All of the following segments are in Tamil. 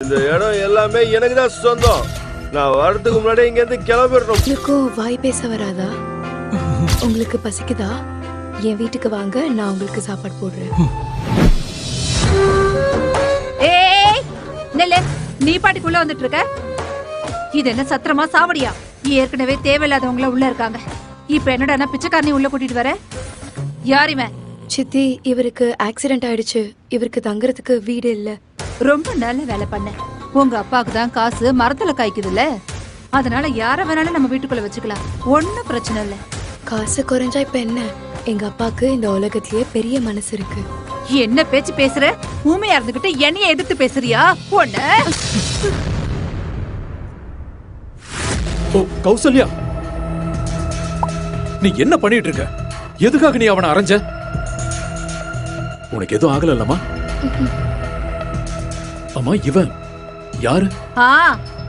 இந்த இடம் எல்லாமே எனக்கு தான் சொந்தம். நான் வரதுக்கு முன்னாடி இங்க இருந்து கிளம்பிடணும். உங்களுக்கும் வாய் பேச வராதா? உங்களுக்கு பசிக்குதா? என் வீட்டுக்கு வாங்க, நான் உங்களுக்கு சாப்பாடு போடுறேன். ஏய் நெல்ல, நீ பாட்டுக்குள்ள வந்துட்டு இருக்க. இது என்ன சத்திரமா சாவடியா? ஏற்கனவே தேவையில்லாதவங்கள உள்ள இருக்காங்க. இப்ப என்னடா பிச்சைக்காரனி உள்ள கூட்டிட்டு வர? யார் இவன்? சித்தி, இவருக்கு ஆக்சிடென்ட் ஆயிடுச்சு. இவருக்கு தங்குறதுக்கு வீடு இல்ல. ரொம்ப நல்ல வேலை பண்ண. உங்க அப்பாவுக்கு தான் காசு மரத்துல காய்க்குதுல்ல, அதனால யார வேணாலும் நம்ம வீட்டுக்குள்ள வச்சுக்கலாம். ஒன்னும் பிரச்சனை இல்ல. காசு குறைஞ்சா இப்ப என்ன? எங்க அப்பாக்கு இந்த உலகத்திலேயே பெரிய மனசு இருக்கு. என்ன பேச்சு பேசுற? ஊமையா இருந்துகிட்டு என்னைய எதிர்த்து பேசுறியா? ஒண்ணு கௌசல்யா, நீ என்ன பண்ணிட்டு இருக்க? எதுக்காக நீ அவனை அரைஞ்ச? உனக்கு எதுவும் ஆகல இல்லம்மா? அம்மா, இவன் யாரு?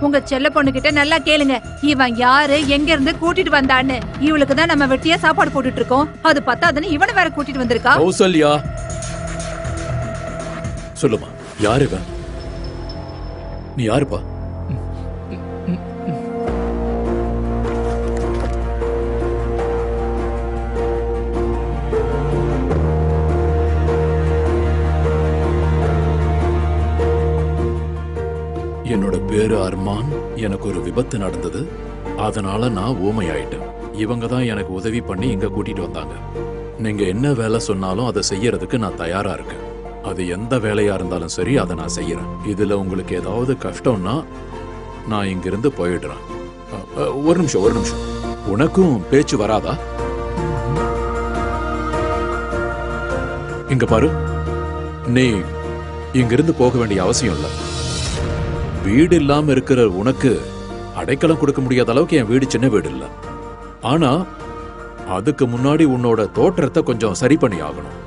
உங்க செல்ல பொண்ணு கிட்ட நல்லா கேளுங்க. இவன் யாரு, எங்க இருந்து கூட்டிட்டு வந்தான்னு. இவளுக்கு தான் நம்ம வெட்டியா சாப்பாடு போட்டுட்டு இருக்கோம். அது பத்தாதுன்னு இவனை வேற கூட்டிட்டு வந்திருக்கா. கௌசல்யா, சொல்லுமா, யாரு இவன்? நீ யாருப்பா? என்னோட பேரு அர்மான். எனக்கு ஒரு விபத்து நடந்தது, அதனால நான் ஊமையாயிட்டேன். இவங்க தான் எனக்கு உதவி பண்ணி இங்க கூட்டிட்டு வந்தாங்க. நீங்க என்ன வேலை சொன்னாலும் அதை செய்யறதுக்கு நான் தயாரா இருக்கேன். அது எந்த வேலையா இருந்தாலும் சரி, அதை நான் செய்யறேன். இதுல உங்களுக்கு ஏதாவது கஷ்டம்னா நான் இங்கிருந்து போயிடுறேன். ஒரு நிமிஷம். உனக்கும் பேச்சு வராதா? இங்க பாரு, நீ இங்கிருந்து போக வேண்டிய அவசியம் இல்லை. வீடு இல்லாம இருக்கிற உனக்கு அடைக்கலம் கொடுக்க முடியாத அளவுக்கு என் வீடு சின்ன வீடு இல்ல. ஆனா அதுக்கு முன்னாடி உன்னோட தோற்றத்தை கொஞ்சம் சரி பண்ணி ஆகணும்.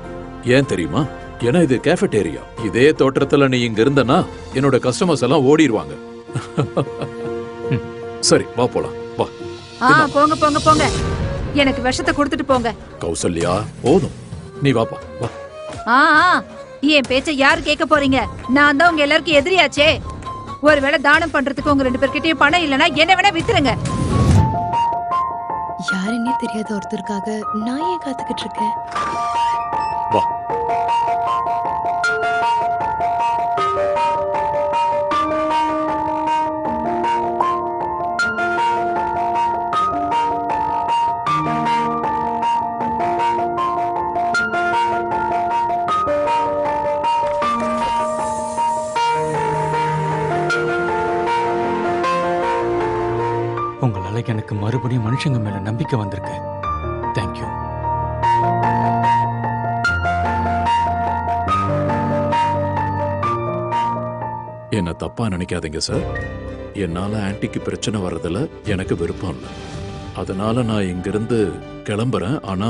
ஏன் தெரியுமா? ஏன்னா இது கேஃபெட்டேரியா. இதே தோற்றத்துல நீ இங்க இருந்தனா என்னோட கஸ்டமர்ஸ் எல்லாம் ஓடிடுவாங்க. சரி, வா போலாம், வா. போங்க போங்க போங்க, எனக்கு விஷத்தை கொடுத்துட்டு போங்க. கௌசல்யா, போதும், நீ வாப்பா, வா. என் பேச்ச யாரு கேட்க போறீங்க? நான் தான் உங்க எல்லாருக்கும் எதிரியாச்சே. ஒருவேளை தானம் பண்றதுக்கு உங்க 2 பேர்கிட்டயும் பணம் இல்லனா என்ன வேணா வித்துருங்க. யாருன்னே தெரியாத ஒருத்தருக்காக நான் ஏன் காத்துக்கிட்டு இருக்கேன்? வா. உங்களால எனக்கு மறுபடியும் மனுஷங்க மேல நம்பிக்கை வந்திருக்கு. தேங்க்யூ. என்ன தப்பா நினைக்காதீங்க சார். என்னால ஆன்ட்டிக்கு பிரச்சனை வர்றதுல எனக்கு விருப்பம் இல்லை. அதனால நான் இங்கிருந்து கிளம்புறேன். ஆனா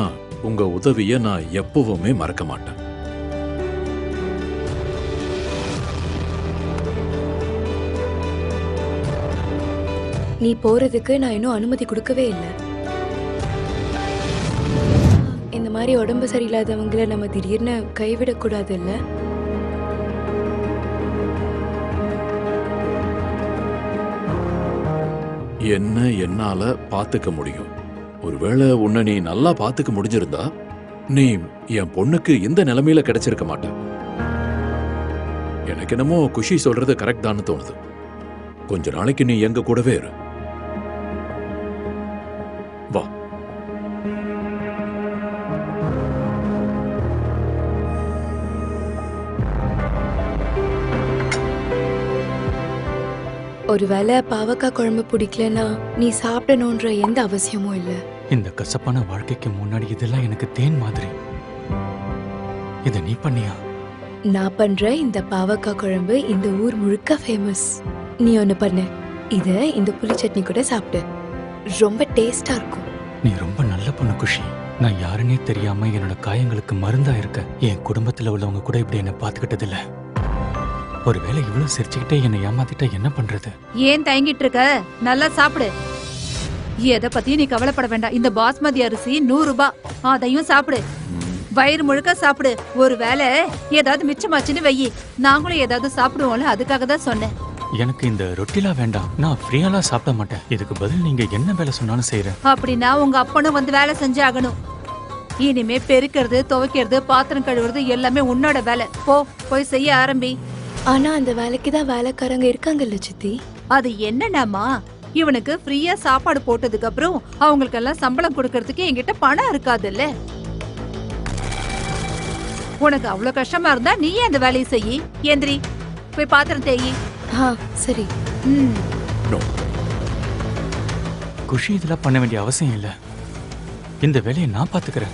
உங்க உதவிய நான் எப்பவுமே மறக்க மாட்டேன். நீ போறதுக்கு நான் இன்னும் அனுமதி கொடுக்கவே இல்லை. இந்த மாதிரி உடம்பு சரியில்லாதவங்களை நம்ம திடீர்னு கைவிடக்கூடாது இல்ல? என்ன என்னால பாத்துக்க முடியும். ஒருவேளை உன்னை நீ நல்லா பாத்துக்க முடிஞ்சிருந்தா நீ என் பொண்ணுக்கு இந்த நிலைமையில கிடைச்சிருக்க மாட்ட. எனக்கு என்னமோ குஷி சொல்றது கரெக்ட் தான்னு தோணுது. கொஞ்ச நாளைக்கு நீ எங்க கூடவே இரு. வா. ஒருவேளை பாவக்காய் குழம்பு பிடிக்கலன்னா நீ சாப்பிடணுன்ற எந்த அவசியமும் இல்லை. இந்த கசப்பான வாழ்க்கைக்கு முன்னாடி இதெல்லாம் எனக்கு தேன் மாதிரி. இத நீ பண்ணியா? நான் பண்ற இந்த பாவக்காய் குழம்பு இந்த ஊர் முழுக்க ஃபேமஸ். நீ ஒண்ணு பண்ணு, இத இந்த புளி சட்னி கூட சாப்பிடு. ரொம்ப டேஸ்டா இருக்கும். நீ ரொம்ப நல்ல பொண்ணு குஷி. நான் யாருன்னே தெரியாம என்னோட காயங்களுக்கு மருந்தா இருக்க. என் குடும்பத்துல உள்ளவங்க கூட இப்படி என்ன பாத்துக்கிட்டது இல்ல. ஒருவேளை இவ்வளவு சிரிச்சுக்கிட்டே என்னை ஏமாத்திட்டா என்ன பண்றது? ஏன் தயங்கிட்டு இருக்க? நல்லா சாப்பிடு. எதை பத்தியும் நீ கவலைப்பட வேண்டாம். இந்த பாஸ்மதி அரிசி 100 ரூபாய், அதையும் சாப்பிடு. வயிறு முழுக்க சாப்பிடு. ஒருவேளை ஏதாவது மிச்சமாச்சுன்னு வெயி, நாங்களும் ஏதாவது சாப்பிடுவோம்ல, அதுக்காக தான் சொன்னேன். எனக்கு இந்த ரொட்டிலாம் வேண்டாம். நான் ஃப்ரீயாலாம் சாப்பிட மாட்டேன். இதுக்கு பதில் நீங்க என்ன வேலை சொன்னாலும் செய்யறேன். அப்படின்னா உங்க அப்பனும் வந்து வேலை செஞ்சு ஆகணும். இனிமே பெருக்கிறது, துவைக்கிறது, பாத்திரம் கழுவுறது எல்லாமே உன்னோட வேலை. போய் செய்ய ஆரம்பி. ஆனா அந்த வேலைக்கு தான் வேலைக்காரங்க இருக்காங்கல்ல சித்தி. அது என்னன்னாமா, இவனுக்கு ஃப்ரீயா சாப்பாடு போட்டதுக்கு அப்புறம் அவங்களுக்கெல்லாம் சம்பளம் கொடுக்கறதுக்கு என்கிட்ட பணம் இருக்காதுல்ல. உனக்கு அவ்வளவு கஷ்டமா இருந்தா நீயே அந்த வேலையை செய்யி. எந்திரி, போய் பாத்திரம் தேயி. சரி. குஷி இதெல்லாம் பண்ண வேண்டிய அவசியம் இல்ல. இந்த வேலையை நான் பாத்துக்கிறேன்.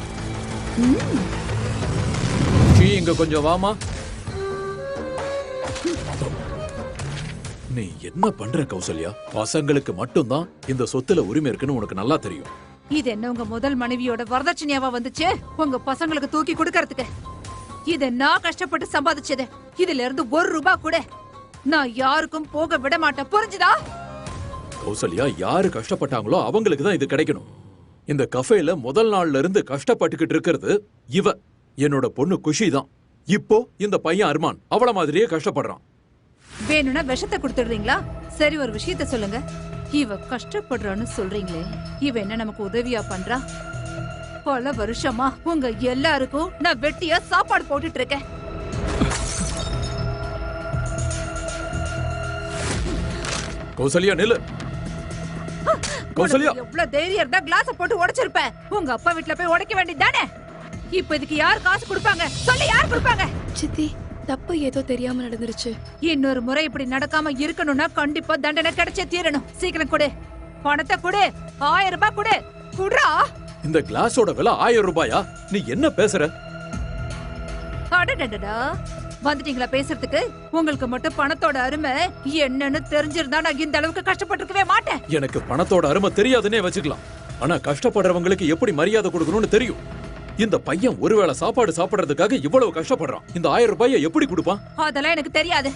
இங்க கொஞ்சம் வாமா. நீ என்ன பண்ற கௌசல்யா? பசங்களுக்கு மட்டும்தான் இந்த சொத்துல உரிமை இருக்குன்னு உனக்கு நல்லா தெரியும். இது என்ன உங்க முதல் மனைவியோட வரதட்சணையாவா வந்துச்சு உங்க பசங்களுக்கு தூக்கி கொடுக்கறதுக்கு? இத நான் கஷ்டப்பட்டு சம்பாதிச்சது. இதுல இருந்து 1 ரூபாய் கூட நான் யாருக்கும் போக விட மாட்டேன். புரிஞ்சுதா? கௌசல்யா, யாரு கஷ்டப்பட்டாங்களோ அவங்களுக்கு தான் இது கிடைக்கணும். இந்த கஃபேல முதல் நாள்ல இருந்து கஷ்டப்பட்டுக்கிட்டு இருக்கிறது இவ, என்னோட பொண்ணு குஷி தான். இப்போ இந்த பையன் அர்மான் அவள மாதிரியே கஷ்டப்படுறான். வேணும்னா விஷத்தை கொடுத்துடுறீங்களா? சரி, ஒரு விஷயத்த சொல்லுங்க. இவ கஷ்டப்படுறான்னு சொல்றீங்களே, இவ என்ன நமக்கு உதவியா பண்றா? பல வருஷமா உங்க எல்லாருக்கும் நான் வெட்டியா சாப்பாடு போட்டுட்டு இருக்கேன். கௌசல்யா நில்லு. கௌசல்யா, எவ்வளவு தைரியம் இருந்தா கிளாஸ போட்டு உடைச்சிருப்பேன். உங்க அப்பா வீட்ல போய் உடைக்க வேண்டியதானே? இப்ப இதுக்கு யார் காசு கொடுப்பாங்க? சொல்லு, யார் கொடுப்பாங்க? சித்தி, தப்பு ஏதோ தெரியாம நடந்துருச்சு. இன்னொரு முறை இப்படி நடக்காம இருக்கணும்னா கண்டிப்பா தண்டனை கிடைச்சே தீரணும். சீக்கிரம் கொடு, பணத்தை கொடு. 1000 ரூபாய் கொடு. குடுறா. இந்த கிளாஸோட விலை 1000 ரூபாயா? நீ என்ன பேசுற? அடடடடா, வந்துட்டீங்களா பேசுறதுக்கு? உங்களுக்கு மட்டும் பணத்தோட அருமை என்னன்னு தெரிஞ்சிருந்தா நான் இந்த அளவுக்கு கஷ்டப்பட்டிருக்கவே மாட்டேன். எனக்கு பணத்தோட அருமை தெரியாதுன்னே வச்சுக்கலாம். ஆனா கஷ்டப்படுறவங்களுக்கு எப்படி மரியாதை கொடுக்கணும்னு தெரியும். இந்த பையன் ஒருவேளை சாப்பாடு சாப்பிடுறதுக்காக இவ்வளவு கஷ்டப்படுறான். இந்த 1000 ரூபாயை எப்படி கொடுப்பான்? அதெல்லாம் எனக்கு தெரியாது.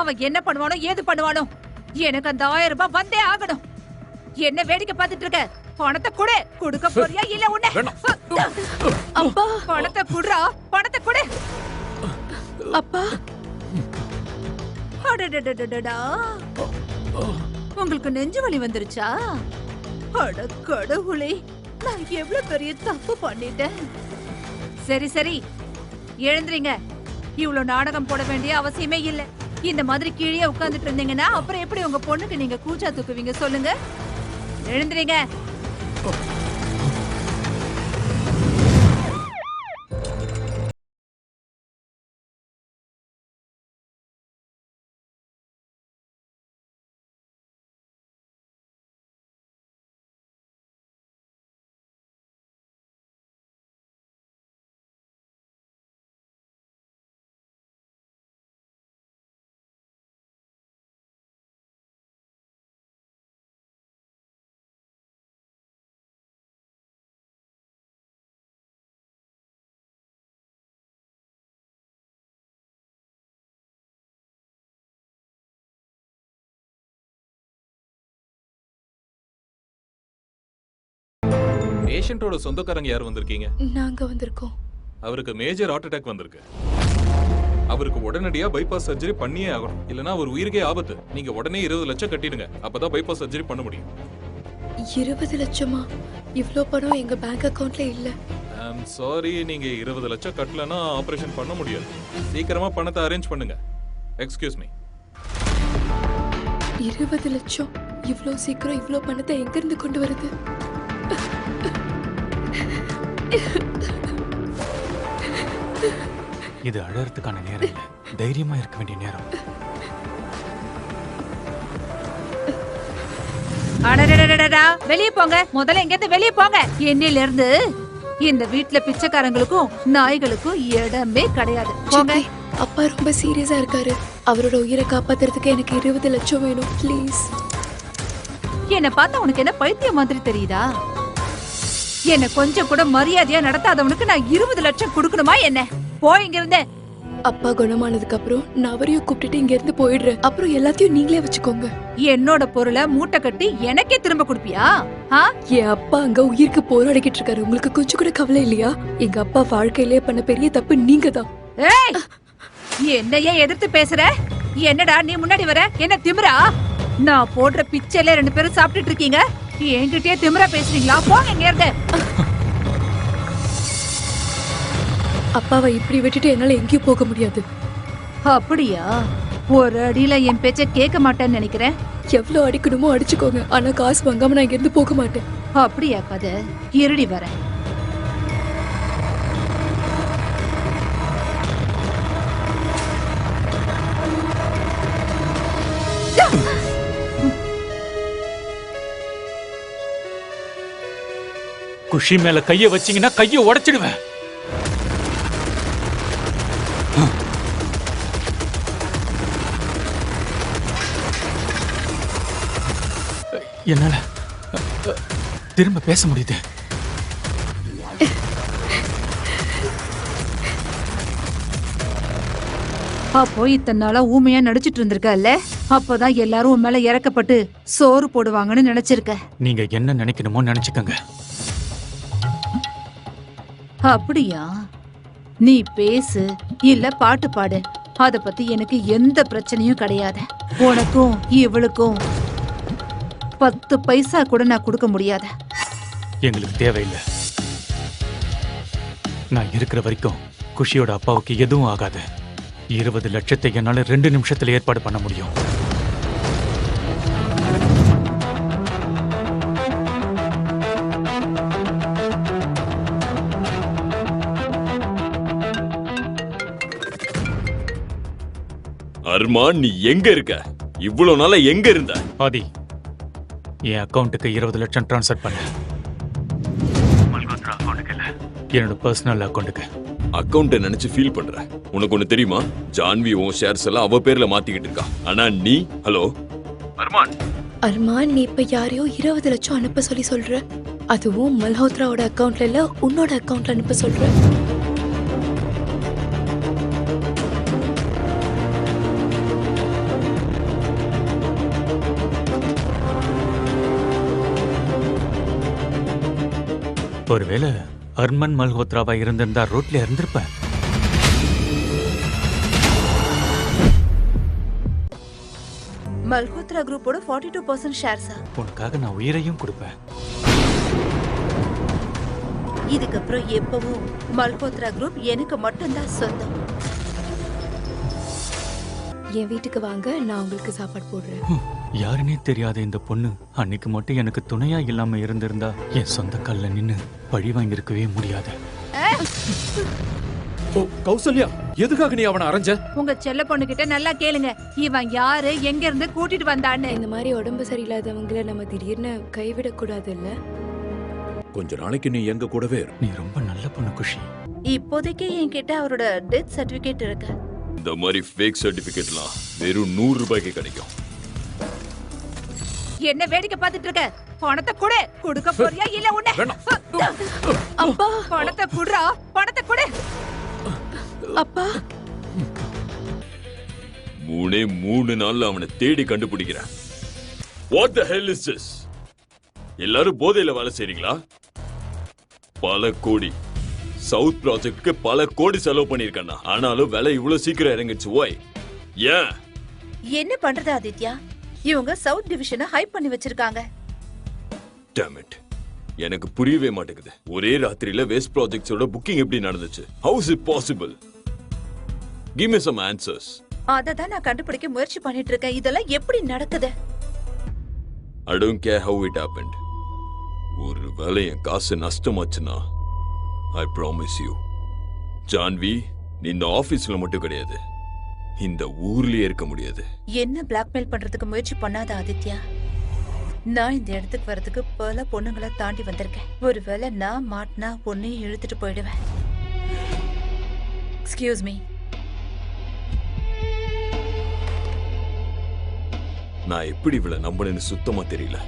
அவன் என்ன பண்ணுவானோ ஏது பண்ணுவானோ, எனக்கு அந்த 1000 ரூபாய் வந்தே ஆகணும். என்ன வேடிக்கை பார்த்துட்டு இருக்க? பணத்தை கொடு. கொடுக்க போறியா இல்ல உன்னை? அப்பா, பணத்தை குடுறா, பணத்தை கொடு. அப்பா. அடடடடடடா, உங்களுக்கு நெஞ்சு வலி வந்துருச்சா? அட கடவுளே, நான் எவ்வளவு பெரிய தப்பு பண்ணிட்டேன். சரி சரி, எழுந்திரீங்க. இவ்வளவு நாடகம் போட வேண்டிய அவசியமே இல்ல. இந்த மாதிரி கீழே உட்கார்ந்துட்டு இருந்தீங்கன்னா அப்புறம் எப்படி உங்க பொண்ணுக்கு நீங்க கூச்சா தூக்குவீங்க சொல்லுங்க? எழுந்திரீங்க. பேஷண்டோட சொந்தக்காரங்க யார் வந்திருக்கீங்க? நாங்க வந்திருக்கோம். அவருக்கு மேஜர் ஹார்ட் அட்டாக் வந்திருக்கு. அவருக்கு உடனடியா பைபாஸ் சர்ஜரி பண்ணியே ஆகணும். இல்லனா அவர் உயிருக்கே ஆபத்து. நீங்க உடனே 20 லட்சம் கட்டிடுங்க. அப்பதான் பைபாஸ் சர்ஜரி பண்ண முடியும். 20 லட்சமா? இவ்ளோ பணம் எங்க பேங்க் அக்கவுண்ட்ல இல்ல. ஐம் சாரி, நீங்க 20 லட்சம் கட்டலனா ஆபரேஷன் பண்ண முடியாது. சீக்கிரமா பணத்தை அரேஞ்ச் பண்ணுங்க. Excuse me. 20 லட்சம்? இவ்ளோ சீக்கிரம் இவ்ளோ பணத்தை எங்க இருந்து கொண்டு வருது? இது அழறதுக்கான நேரம் இல்ல, தைரியமா இருக்க வேண்டிய நேரம். அடடடடடா, வெளிய போங்க. முதல்ல எங்க இருந்து வெளிய போங்க. என்னில இருந்து இந்த வீட்ல பிச்சைக்காரங்களுக்கும் நாய்களுக்கும் இடமே கிடையாது. போங்க. சித்தி, அப்பா ரொம்ப சீரியஸா இருக்காரு. அவரோட உயிரை காப்பாத்துறதுக்கு எனக்கு 20 லட்சம் வேணும் ப்ளீஸ். என்ன பார்த்தா உனக்கு என்ன பைத்தியம் மாதிரி தெரியுதா? என்ன கொஞ்சம் கூட மரியாதையா நடத்தாதவனுக்கு நான் 20 லட்சம் கொடுக்கணுமா என்ன? போய் இங்க இருந்தே. அப்பா குணமானதுக்கு அப்புறம் நான் அவரையும் கூப்பிட்டுட்டு இங்க இருந்து போயிடுறேன். அப்புறம் எல்லாத்தையும் நீங்களே வச்சுக்கோங்க. என்னோட பொருளை மூட்டை கட்டி எனக்கே திரும்ப கொடுப்பியா? என் அப்பா அங்க உயிருக்கு போராடிக்கிட்டு இருக்காரு. உங்களுக்கு கொஞ்சம் கூட கவலை இல்லையா? எங்க அப்பா வாழ்க்கையிலே பண்ண பெரிய தப்பு நீங்க தான். ஏய், என்னையே எதிர்த்து பேசுற? என்னடா நீ முன்னாடி வர? என்ன திமிரா? நான் போடுற பிச்சையில 2 பேரும் சாப்பிட்டுட்டு இருக்கீங்க, என்கிட்டயே திமிரா பேசுறீங்களா? போங்க இங்க இருந்து. அப்பாவை இப்படி விட்டுட்டு என்னால எங்கேயும் போக முடியாது. அப்படியா? ஒரு அடியில என் பேச்ச கேட்க மாட்டேன்னு நினைக்கிறேன். எவ்வளவு அடிக்கணுமோ அடிச்சுக்கோங்க, ஆனா காசு வாங்காம நான் இங்க இருந்து போக மாட்டேன். அப்படியா கதை? இருடி வரேன். குஷி மேல கைய வச்சீங்கன்னா கைய உடைச்சிடுவேன். என்னால திரும்ப பேச முடியுது. அப்போ இத்தனை நாளா ஊமையா நடிச்சிட்டு இருந்திருக்கல்ல, அப்பதான் எல்லாரும் உன் மேல இறக்கப்பட்டு சோறு போடுவாங்கன்னு நினைச்சிருக்க. நீங்க என்ன நினைக்கணுமோ நினைச்சுக்கங்க. அப்படியா? நீ பேசு இல்ல பாட்டு பாடு, அத பத்தி எனக்கு எந்த பிரச்சனையும் கிடையாது. உனக்கும் இவளுக்கும் 10 பைசா கூட நான் கொடுக்க முடியாது. எங்களுக்கு தேவையில்லை. நான் இருக்கிற வரைக்கும் குஷியோட அப்பாவுக்கு எதுவும் ஆகாது. 20 லட்சத்தை என்னால 2 நிமிஷத்துல ஏற்பாடு பண்ண முடியும். அர்மான், நீ எங்க இருக்க? இவ்வளவு நாளா எங்க இருந்த? ஆதி, என் அக்கவுண்ட்டுக்கு 20 லட்சம் ட்ரான்ஸ்ஃபர் பண்ண. என்னோட பர்சனல் அக்கவுண்ட்டுக்கு. அக்கவுண்ட நினைச்சு ஃபீல் பண்ற. உனக்கு ஒண்ணு தெரியுமா? ஜான்வி உன் ஷேர்ஸ் எல்லாம் அவ பேர்ல மாத்திக்கிட்டு இருக்கா. ஆனா நீ, ஹலோ அர்மான், அர்மான், நீ இப்ப யாரையோ 20 லட்சம் அனுப்ப சொல்லி சொல்ற? அதுவும் மல்ஹோத்ராவோட அக்கவுண்ட்ல இல்ல, உன்னோட அக்கவுண்ட்ல அனுப்ப சொல்ற? ஒருவேளை அர்மன் மல்ஹோத்ராவா இருந்திருந்தா ரோட்ல இருந்திருப்பேன். மல்ஹோத்ரா குரூப்போட 42% ஷேர்ஸா? உனக்காக நான் உயிரையும் கொடுப்பேன். இதுக்கப்புறம் எப்பவும் மல்ஹோத்ரா குரூப் எனக்கு மட்டும்தான் சொந்தம். என் வீட்டுக்கு வாங்க, நான் உங்களுக்கு சாப்பாடு போடுறேன். யாருன்னே தெரியாத இந்த பொண்ணு அன்னைக்கு மட்டும் எனக்கு துணையா இல்லாம இருந்திருந்தா என் சொந்த கல்ல நின்னு பழி வாங்கியிருக்கவே முடியாது. ஓ கௌசல்யா, எதுக்காக நீ அவனை அரைஞ்ச? உங்க செல்ல பொண்ணு கிட்ட நல்லா கேளுங்க, இவன் யாரு, எங்க இருந்து கூட்டிட்டு வந்தான்னு. இந்த மாதிரி உடம்பு சரியில்லாதவங்கள நம்ம திடீர்னு கைவிடக் கூடாது இல்ல? கொஞ்ச நாளைக்கு நீ எங்க கூடவே இரு. நீ ரொம்ப நல்ல பொண்ணு குஷி. இப்போதைக்கு என்கிட்ட அவரோட டெத் சர்டிபிகேட் இருக்கு. இந்த மாதிரி ஃபேக் சர்டிபிகேட்லாம் வெறும் 100 ரூபாய்க்கு கிடைக்கும். என்ன வேடிக்கை பார்த்துட்டு இருக்க? பணத்தை கொடு. கொடுக்க போறியா இல்ல உன்னை? அப்பா, பணத்தை குடுறா, பணத்தை கொடு. அப்பா, 3 நாள்ல அவனை தேடி கண்டுபிடிக்கிறேன். What the hell is this? எல்லாரும் போதையில வேலை செய்றீங்களா? பல கோடி சவுத் ப்ராஜெக்ட்க்கு பல கோடி செலவு பண்ணிருக்கேன். ஆனாலும் விலை இவ்வளவு சீக்கிரம் இறங்கிடுச்சு. ஓய், ஏன்? என்ன பண்றது ஆதித்யா? இவங்க சவுத் டிவிஷனை ஹைப் பண்ணி வச்சிருக்காங்க. Damn it. எனக்கு புரியவே மாட்டேங்குது. ஒரே ராத்திரியில வேஸ்ட் ப்ராஜெக்ட்ஸோட புக்கிங் எப்படி நடந்துச்சு? How is it possible? Give me some answers. அத தான் நான் கண்டுபிடிக்க முயற்சி பண்ணிட்டு இருக்கேன். இதெல்லாம் எப்படி நடக்குது? I don't care how it happened. ஒரு வேளை என் காசு நஷ்டமாச்சுன்னா I promise you, ஜான்வி, நீ இந்த ஆபீஸ்ல மட்டும் கிடையாது, இந்த ஊர்லயே இருக்க முடியாது. என்ன பிளாக்மெயில் பண்றதுக்கு முயற்சி பண்ணாத ஆதித்யா. நான் இந்த இடத்துக்கு வரதுக்கு பல பொண்ணுங்களை தாண்டி வந்திருக்கேன். ஒருவேளை நான் மாட்டினா பொண்ணையும் இழுத்துட்டு போயிடுவேன். Excuse me. நான் எப்படி இவளை நம்பணும்னு சுத்தமா தெரியல.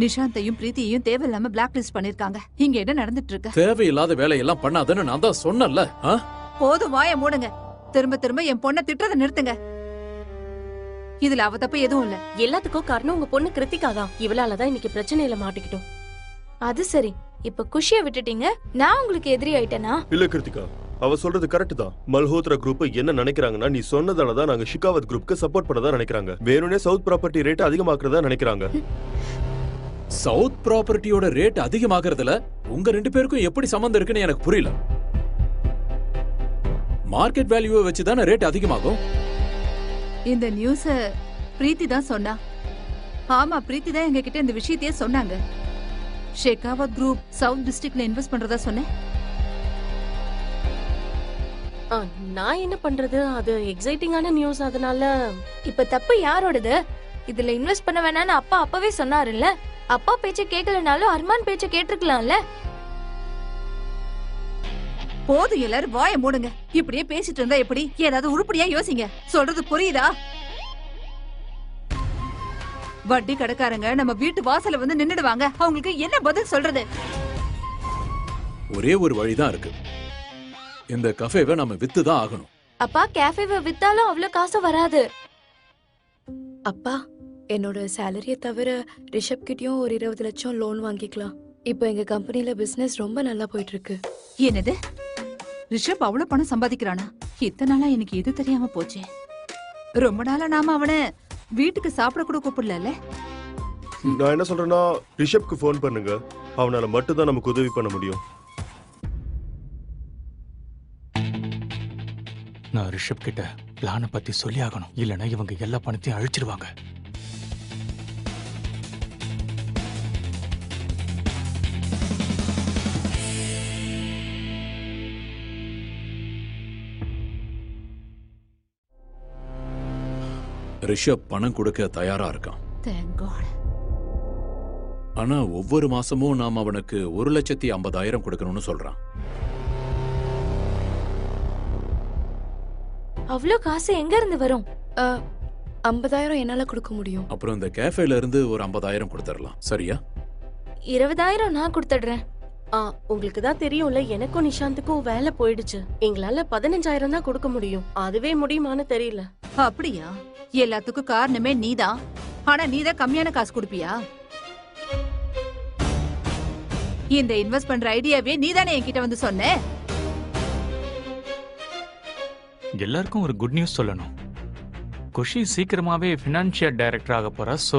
நிஷாந்தையும் பிரீத்தியையும் தேவையில்லாம பிளாக் லிஸ்ட் பண்ணிருக்காங்க. இங்க என்ன நடந்துட்டு இருக்கு? தேவையில்லாத வேலையெல்லாம் பண்ணாதன்னு நான் தான் சொன்னேன்ல. போதும், வாய மூடுங்க. திரும்ப திரும்ப என் பொண்ணை திட்டுறதை நிறுத்துங்க. இதுல அவ தப்பு எதுவும் இல்ல. எல்லாத்துக்கும் காரணம் உங்க பொண்ணு கிருத்திகா தான். இவளாலதான் இன்னைக்கு பிரச்சனையில மாட்டிக்கிட்டோம். அது சரி, இப்ப குஷிய விட்டுட்டீங்க, நான் உங்களுக்கு எதிரி ஆயிட்டேனா? இல்ல கிருத்திகா, அவ சொல்றது கரெக்ட் தான். மல்ஹோத்ரா குரூப் என்ன நினைக்கிறாங்கன்னா, நீ சொன்னதால தான் நாங்க ஷிகாவத் குரூப்க்கு சப்போர்ட் பண்ணதா நினைக்கிறாங்க. வேணும்னே சவுத் ப்ராப்பர்ட்டி ரேட் அதிகமாக்குறதா நினைக்கிறாங்க. சவுத் ப்ராப்பர்ட்டியோட ரேட் அதிகமாகறதுல உங்க 2 பேருக்கும் எப்படி சம்பந்தம் இருக்குன்னு எனக்கு புரியல. மார்க்கெட் வேல்யூவை வச்சு தானே ரேட் அதிகமாகும். இந்த நியூஸ பிரீத்தி தான் சொன்னா. ஆமா, பிரீத்தி தான் எங்க கிட்ட இந்த விஷயத்தையே சொன்னாங்க. ஷெகாவத் குரூப் சவுத் டிஸ்ட்ரிக்ட்ல இன்வெஸ்ட் பண்றதா சொன்னேன். நான் என்ன பண்றது, அது எக்ஸைட்டிங்கான நியூஸ், அதனால. இப்ப தப்பு யாரோடது? இதுல இன்வெஸ்ட் பண்ண வேணாம்னு அப்பா அப்பவே சொன்னாருல்ல. அப்பா பேச்ச கேட்கலனாலும் அர்மான் பேச்ச கேட்டிருக்கலாம்ல. போதும், எல்லாரும் வாய மூடுங்க. இப்படியே பேசிட்டு இருந்தா எப்படி? ஏதாவது உருப்படியா யோசிங்க. சொல்றது புரியுதா? வட்டி கடைக்காரங்க நம்ம வீட்டு வாசல்ல வந்து நின்னுடுவாங்க. அவங்களுக்கு என்ன பதில் சொல்றது? ஒரே ஒரு வழிதான் இருக்கு. இந்த கஃபேவை நம்ம வித்து தான் ஆகணும். அப்பா, கேஃபேவை வித்தாலும் அவ்வளவு காசு வராது. அப்பா, என்னோட சேலரிய தவிர ரிஷப் கிட்டயும் ஒரு 20 லட்சம் லோன் வாங்கிக்கலாம். இப்போ எங்க கம்பெனில பிசினஸ் ரொம்ப நல்லா போயிட்டு இருக்கு. என்னது, ரிஷப் அவ்வளவு பணம் சம்பாதிக்கிறானா? இத்தனை நாளா எனக்கு எது தெரியாம போச்சு. ரொம்ப நாளா நாம அவனை வீட்டுக்கு சாப்பிட கூட கூப்பிடல. நான் என்ன சொல்றேன்னா, ரிஷப்க்கு ஃபோன் பண்ணுங்க. அவனால மட்டும் தான் நமக்கு உதவி பண்ண முடியும். நான் ரிஷப் கிட்ட பிளானை பத்தி சொல்லி ஆகணும். இல்லைன்னா இவங்க எல்லா பணத்தையும் அழிச்சிருவாங்க. ரிஷப் பணம் கொடுக்க தயாரா இருக்கான். Thank God. ஆனா ஒவ்வொரு மாசமும் நாம அவனுக்கு 1,50,000 கொடுக்கணும்னு சொல்றான். அவ்வளோ காசு எங்க இருந்து வரும்? 50,000 என்னால கொடுக்க முடியும். அப்புறம் இந்த கேஃபேல இருந்து ஒரு 50,000 கொடுத்துடலாம். சரியா? 20,000 நான் கொடுத்துடுறேன். உங்களுக்கு தான் தெரியும்ல, எனக்கும் நிஷாந்துக்கும் வேலை போயிடுச்சு. எங்களால 15,000 தான் கொடுக்க முடியும். அதுவே முடியுமான்னு தெரியல. அப்படியா? எல்லாத்துக்கும் காரணமே நீதான். ஆனா நீதான் கம்மியான காசு கொடுப்பியா? இந்த இன்வெஸ்ட் பண்ற ஐடியாவே நீதானே என்கிட்ட வந்து சொன்ன. எல்லாருக்கும் ஒரு குட் நியூஸ் சொல்லணும். குஷி சீக்கிரமாவே ஃபினான்ஷியல் டைரக்டர் ஆக போறா. சோ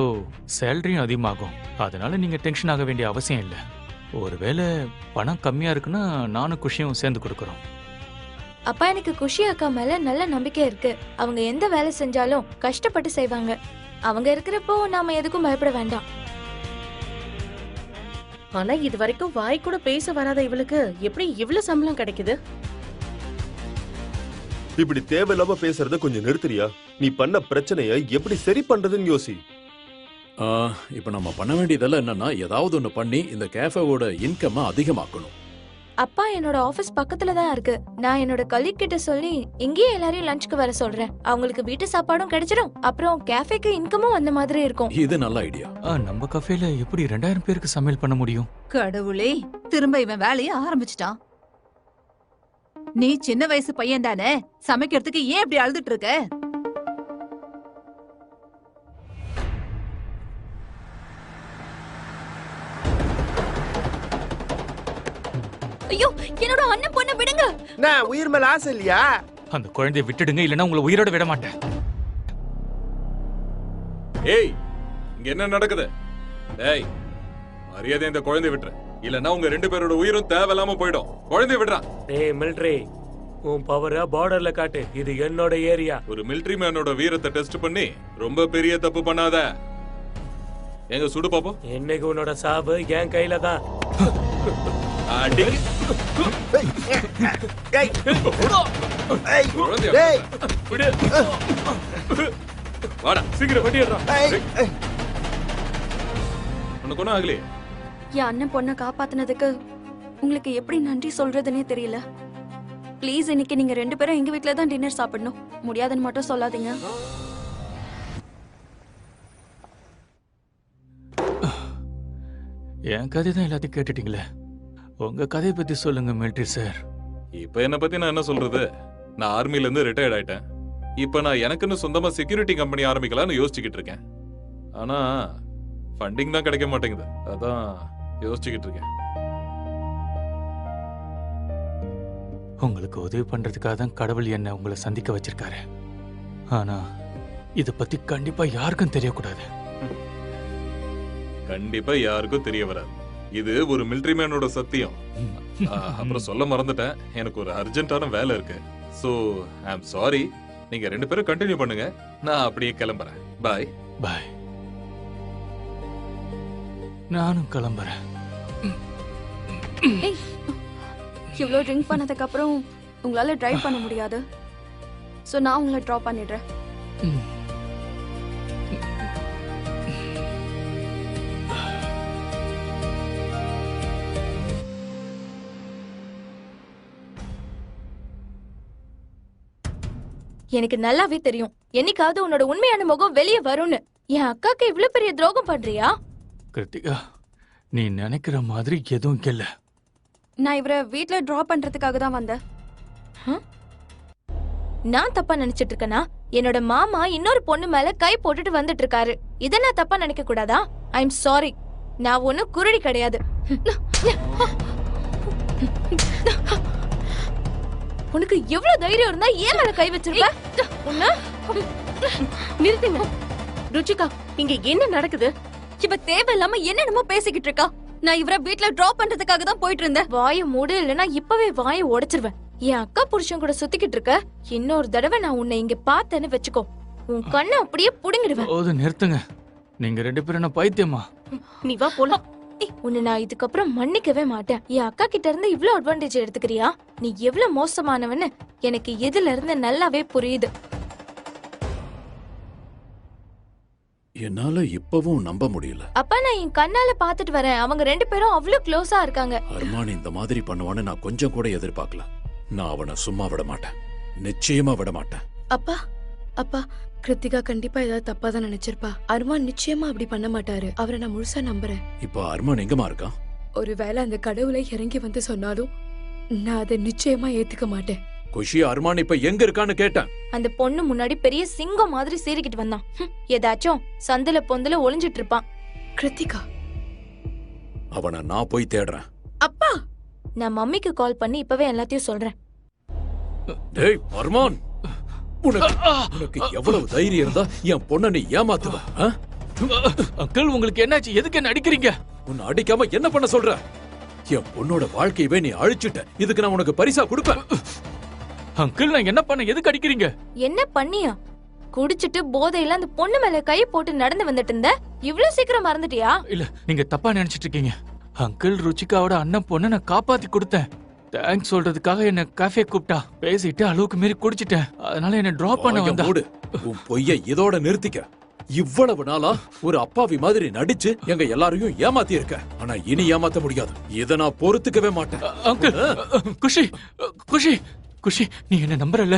சேலரியும் அதிகமாகும். அதனால நீங்க டென்ஷன் ஆக வேண்டிய அவசியம் இல்லை. ஒருவேளை பணம் கம்மியா இருக்குன்னா நானும் குஷியும் சேர்ந்து கொடுக்கறோம். அப்பா, எனக்கு குஷி அக்கா மேல நல்ல நம்பிக்கை இருக்கு. அவங்க எந்த வேலை செஞ்சாலும் கஷ்டப்பட்டு செய்வாங்க. அவங்க இருக்கிறப்போ நாம எதுக்கும் பயப்பட வேண்டாம். ஆனா இது வரைக்கும் வாய் கூட பேச வராத இவளுக்கு எப்படி இவ்வளவு சம்பளம் கிடைக்குது? இப்படி தேவையில்லாம பேசுறத கொஞ்சம் நிறுத்துறியா? நீ பண்ண பிரச்சனைய எப்படி சரி பண்றதுன்னு யோசி. இப்ப நம்ம பண்ண வேண்டியதெல்லாம் என்னன்னா, ஏதாவது ஒண்ணு பண்ணி இந்த கேஃபேவோட இன்கம் அதிகமாக்கணும். அப்பா, என்னோட ஆபீஸ் பக்கத்துல தான் இருக்கு. நான் என்னோட கலீக் கிட்ட சொல்லி இங்கேயே எல்லாரையும் லஞ்சுக்கு வர சொல்றேன். அவங்களுக்கு வீட்டு சாப்பாடும் கிடைச்சிடும். அப்புறம் கேஃபேக்கு இன்கமும் அந்த மாதிரி இருக்கும். இது நல்ல ஐடியா. நம்ம கஃபேல எப்படி 2000 பேருக்கு சமையல் பண்ண முடியும்? கடவுளே, திரும்ப இவன் வேலையை ஆரம்பிச்சிட்டான். நீ சின்ன வயசு பையன் தானே, சமைக்கிறதுக்கு ஏன் இப்படி அழுதுட்டு இருக்க? ஐயோ, என்னோட அண்ணன் பொண்ணை விடுங்க. நான் உயிர் மேல ஆசை இல்லையா? அந்த குழந்தையை விட்டுடுங்க, இல்லைன்னா உங்களை உயிரோட விட மாட்டேன். ஏய், இங்க என்ன நடக்குது? டேய், மரியாதை இந்த குழந்தை விட்டுரு. இல்லன்னா உங்க 2 பேரோட உயிரும் தேவையில்லாம போயிடும். குழந்தை விடுறா. டேய் மிலிட்டரி, உன் பவரை பார்டர்ல காட்டு. இது என்னோட ஏரியா. ஒரு மிலிட்டரி மேனோட வீரத்தை டெஸ்ட் பண்ணி ரொம்ப பெரிய தப்பு பண்ணாத. எங்க சுடு பாப்போம். என்னைக்கு உன்னோட சாவு என் கையில தான். அடி. வாடா, சீக்கிரம் வண்டிடுறா. உனக்கு ஒன்னும் ஆகலையே? என் அண்ணன் பொண்ணை காப்பாத்தினதுக்கு உங்களுக்கு எப்படி நன்றி சொல்றதுன்னே தெரியல. ப்ளீஸ், இன்னைக்கு நீங்க 2 பேரும் எங்க வீட்ல தான் டின்னர் சாப்பிடணும். முடியாதுன்னு மட்டும் சொல்லாதீங்க. என் கதை தான் எல்லாத்தையும் கேட்டுட்டீங்களே. உங்க கதையை பத்தி சொல்லுங்க மிலிட்டரி சார். இப்ப என்ன பத்தி நான் என்ன சொல்றது? நான் ஆர்மில இருந்து ரிட்டையர்ட் ஆயிட்டேன். இப்ப நான் எனக்குன்னு சொந்தமா செக்யூரிட்டி கம்பெனி ஆரம்பிக்கலாம்னு யோசிச்சுக்கிட்டு இருக்கேன். ஆனா ஃபண்டிங் தான் கிடைக்க மாட்டேங்குது. அதான் யோசிச்சுக்கிட்டு இருக்கேன். உங்களுக்கு உதவி பண்றதுக்காக தான் கடவுள் என்ன உங்களை சந்திக்க வச்சிருக்காரு. ஆனா இத பத்தி கண்டிப்பா யாருக்கும் தெரியக்கூடாது. கண்டிப்பா யாருக்கும் தெரிய வராது. இது ஒரு மிலிட்டரி மேனோட சத்தியம். அப்புறம் சொல்ல மறந்துட்டேன், எனக்கு ஒரு அர்ஜென்ட்டான வேலை இருக்கு. So I am sorry. நீங்க 2 பேரும் கண்டினியூ பண்ணுங்க, நான் அப்படியே கிளம்புறேன். பாய். பாய். நானும் கிளம்புறேன். இவ்வளோ ட்ரிங்க் பண்ணதுக்கு அப்புறம் உங்களால டிரைவ் பண்ண முடியாது. ஸோ நான் உங்களை ட்ராப் பண்ணிடுறேன். எனக்கு நல்லாவே தெரியும் என்னைக்காவது உன்னோட உண்மையான முகம் வெளியே வரும்னு. என் அக்காக்கு இவ்வளவு பெரிய துரோகம் பண்றியா? கிருத்திகா, நீ நினைக்கிற மாதிரி எதுவும் இல்ல. நான் இவரை வீட்ல டிராப் பண்றதுக்காக தான் வந்தேன். நான் தப்பா நினைச்சிட்டு இருக்கேனா? என்னோட மாமா இன்னொரு பொண்ணு மேல கை போட்டுட்டு வந்துட்டு இருக்காரு. இத நான் தப்பா நினைக்க கூடாதா? I am sorry. நான் ஒன்னும் குருடி கிடையாது. உனக்கு எவ்வளவு தைரியம் இருந்தா ஏன் மேல கை வச்சிருப்ப? நிறுத்துங்க. ருச்சிகா, இங்க என்ன நடக்குது? இவ தேவையில்லாம என்னென்னமோ பேசிக்கிட்டு இருக்கா. நான் இவரை வீட்ல டிராப் பண்றதுக்காக தான் போயிட்டு இருந்தேன். வாயை மூடு, இல்லைன்னா இப்பவே வாயை உடைச்சிருவேன். என் அக்கா புருஷன் கூட சுத்திக்கிட்டு இருக்க. இன்னொரு தடவை நான் உன்னை இங்க பார்த்தேன்னு வச்சுக்கோ, உன் கண்ணை அப்படியே புடுங்கிடுவேன். போது நிறுத்துங்க. நீங்க 2 பேரும் என்ன பைத்தியமா? நீ வா போலாம். உன்னை நான் இதுக்கப்புறம் மன்னிக்கவே மாட்டேன். என் அக்கா கிட்ட இருந்து இவ்ளோ அட்வான்டேஜ் எடுத்துக்கிறியா? நீ எவ்வளவு மோசமானவன்னு எனக்கு இதுல இருந்து நல்லாவே புரியுது. என்னால இப்பவும் நம்ப முடியல. அப்பா, நான் என் கண்ணால பாத்துட்டு வரேன். அவங்க 2 பேரும் அவ்வளவு க்ளோஸா இருக்காங்க. அர்மான் இந்த மாதிரி பண்ணுவான்னு நான் கொஞ்சம் கூட எதிர்பார்க்கல. நான் அவனை சும்மா விட மாட்டேன், நிச்சயமா விட மாட்டேன். அப்பா, அப்பா, கிருத்திகா கண்டிப்பா ஏதாவது தப்பா தான் நினைச்சிருப்பா. அர்மான் நிச்சயமா அப்படி பண்ண மாட்டாரு. அவரை நான் முழுசா நம்புறேன். இப்ப அர்மான் எங்கமா இருக்கான்? ஒருவேளை அந்த கடவுளை இறங்கி வந்து சொன்னாலும் நான் அதை நிச்சயமா ஏத்துக்க மாட்டேன். குஷி, அர்மான் இப்ப எங்க இருக்கான்னு கேட்டேன். அந்த பொண்ணு முன்னாடி பெரிய சிங்கம் மாதிரி சீறிக்கிட்டு வந்தான். ஏதாச்சும் சந்தில பொந்துல ஒளிஞ்சிட்டு இருப்பான். கிருத்திகா, அவனை நான் போய் தேடுறேன். அப்பா, நான் மம்மிக்கு கால் பண்ணி இப்பவே எல்லாத்தையும் சொல்றேன். டேய் அர்மான், உனக்கு எவ்வளவு தைரியம் இருந்தா என் பொண்ணை நீ ஏமாத்துவ? அங்கிள், உங்களுக்கு என்னாச்சு? எதுக்கு என்ன அடிக்கிறீங்க? உன்னை அடிக்காம என்ன பண்ண சொல்ற? என் பொண்ணோட வாழ்க்கையவே நீ அழிச்சிட்ட. இதுக்கு நான் உனக்கு பரிசா கொடுப்பேன். அங்கிள், நான் என்ன பண்ண? எதுக்கு அடிக்கிறீங்க? என்ன பண்ணியா? குடிச்சிட்டு போதையில அந்த பொண்ணு மேல கை போட்டு நடந்து வந்துட்டு இருந்த. இவ்வளவு சீக்கிரம் மறந்துட்டியா? இல்ல, நீங்க தப்பா நினைச்சிட்டு இருக்கீங்க. அங்கிள், ருச்சிகாவோட அண்ணன் பொண்ணை நான் காப்பாத்தி கொடுத்தேன். தேங்க்ஸ் சொல்றதுக்காக என்ன காஃபே கூப்பிட்டா. பேசிட்டு அளவுக்கு மீறி குடிச்சிட்டேன். அதனால என்ன டிராப் பண்ண வந்தா. உன் பொய்ய இதோட நிறுத்திக்க. இவ்வளவு நாளா ஒரு அப்பாவி மாதிரி நடிச்சு எங்க எல்லாரையும் ஏமாத்தி இருக்க. ஆனா இனி ஏமாத்த முடியாது. இத நான் பொறுத்துக்கவே மாட்டேன். அங்கிள், குஷி, குஷி, குஷி, நீ என்ன நம்புறல?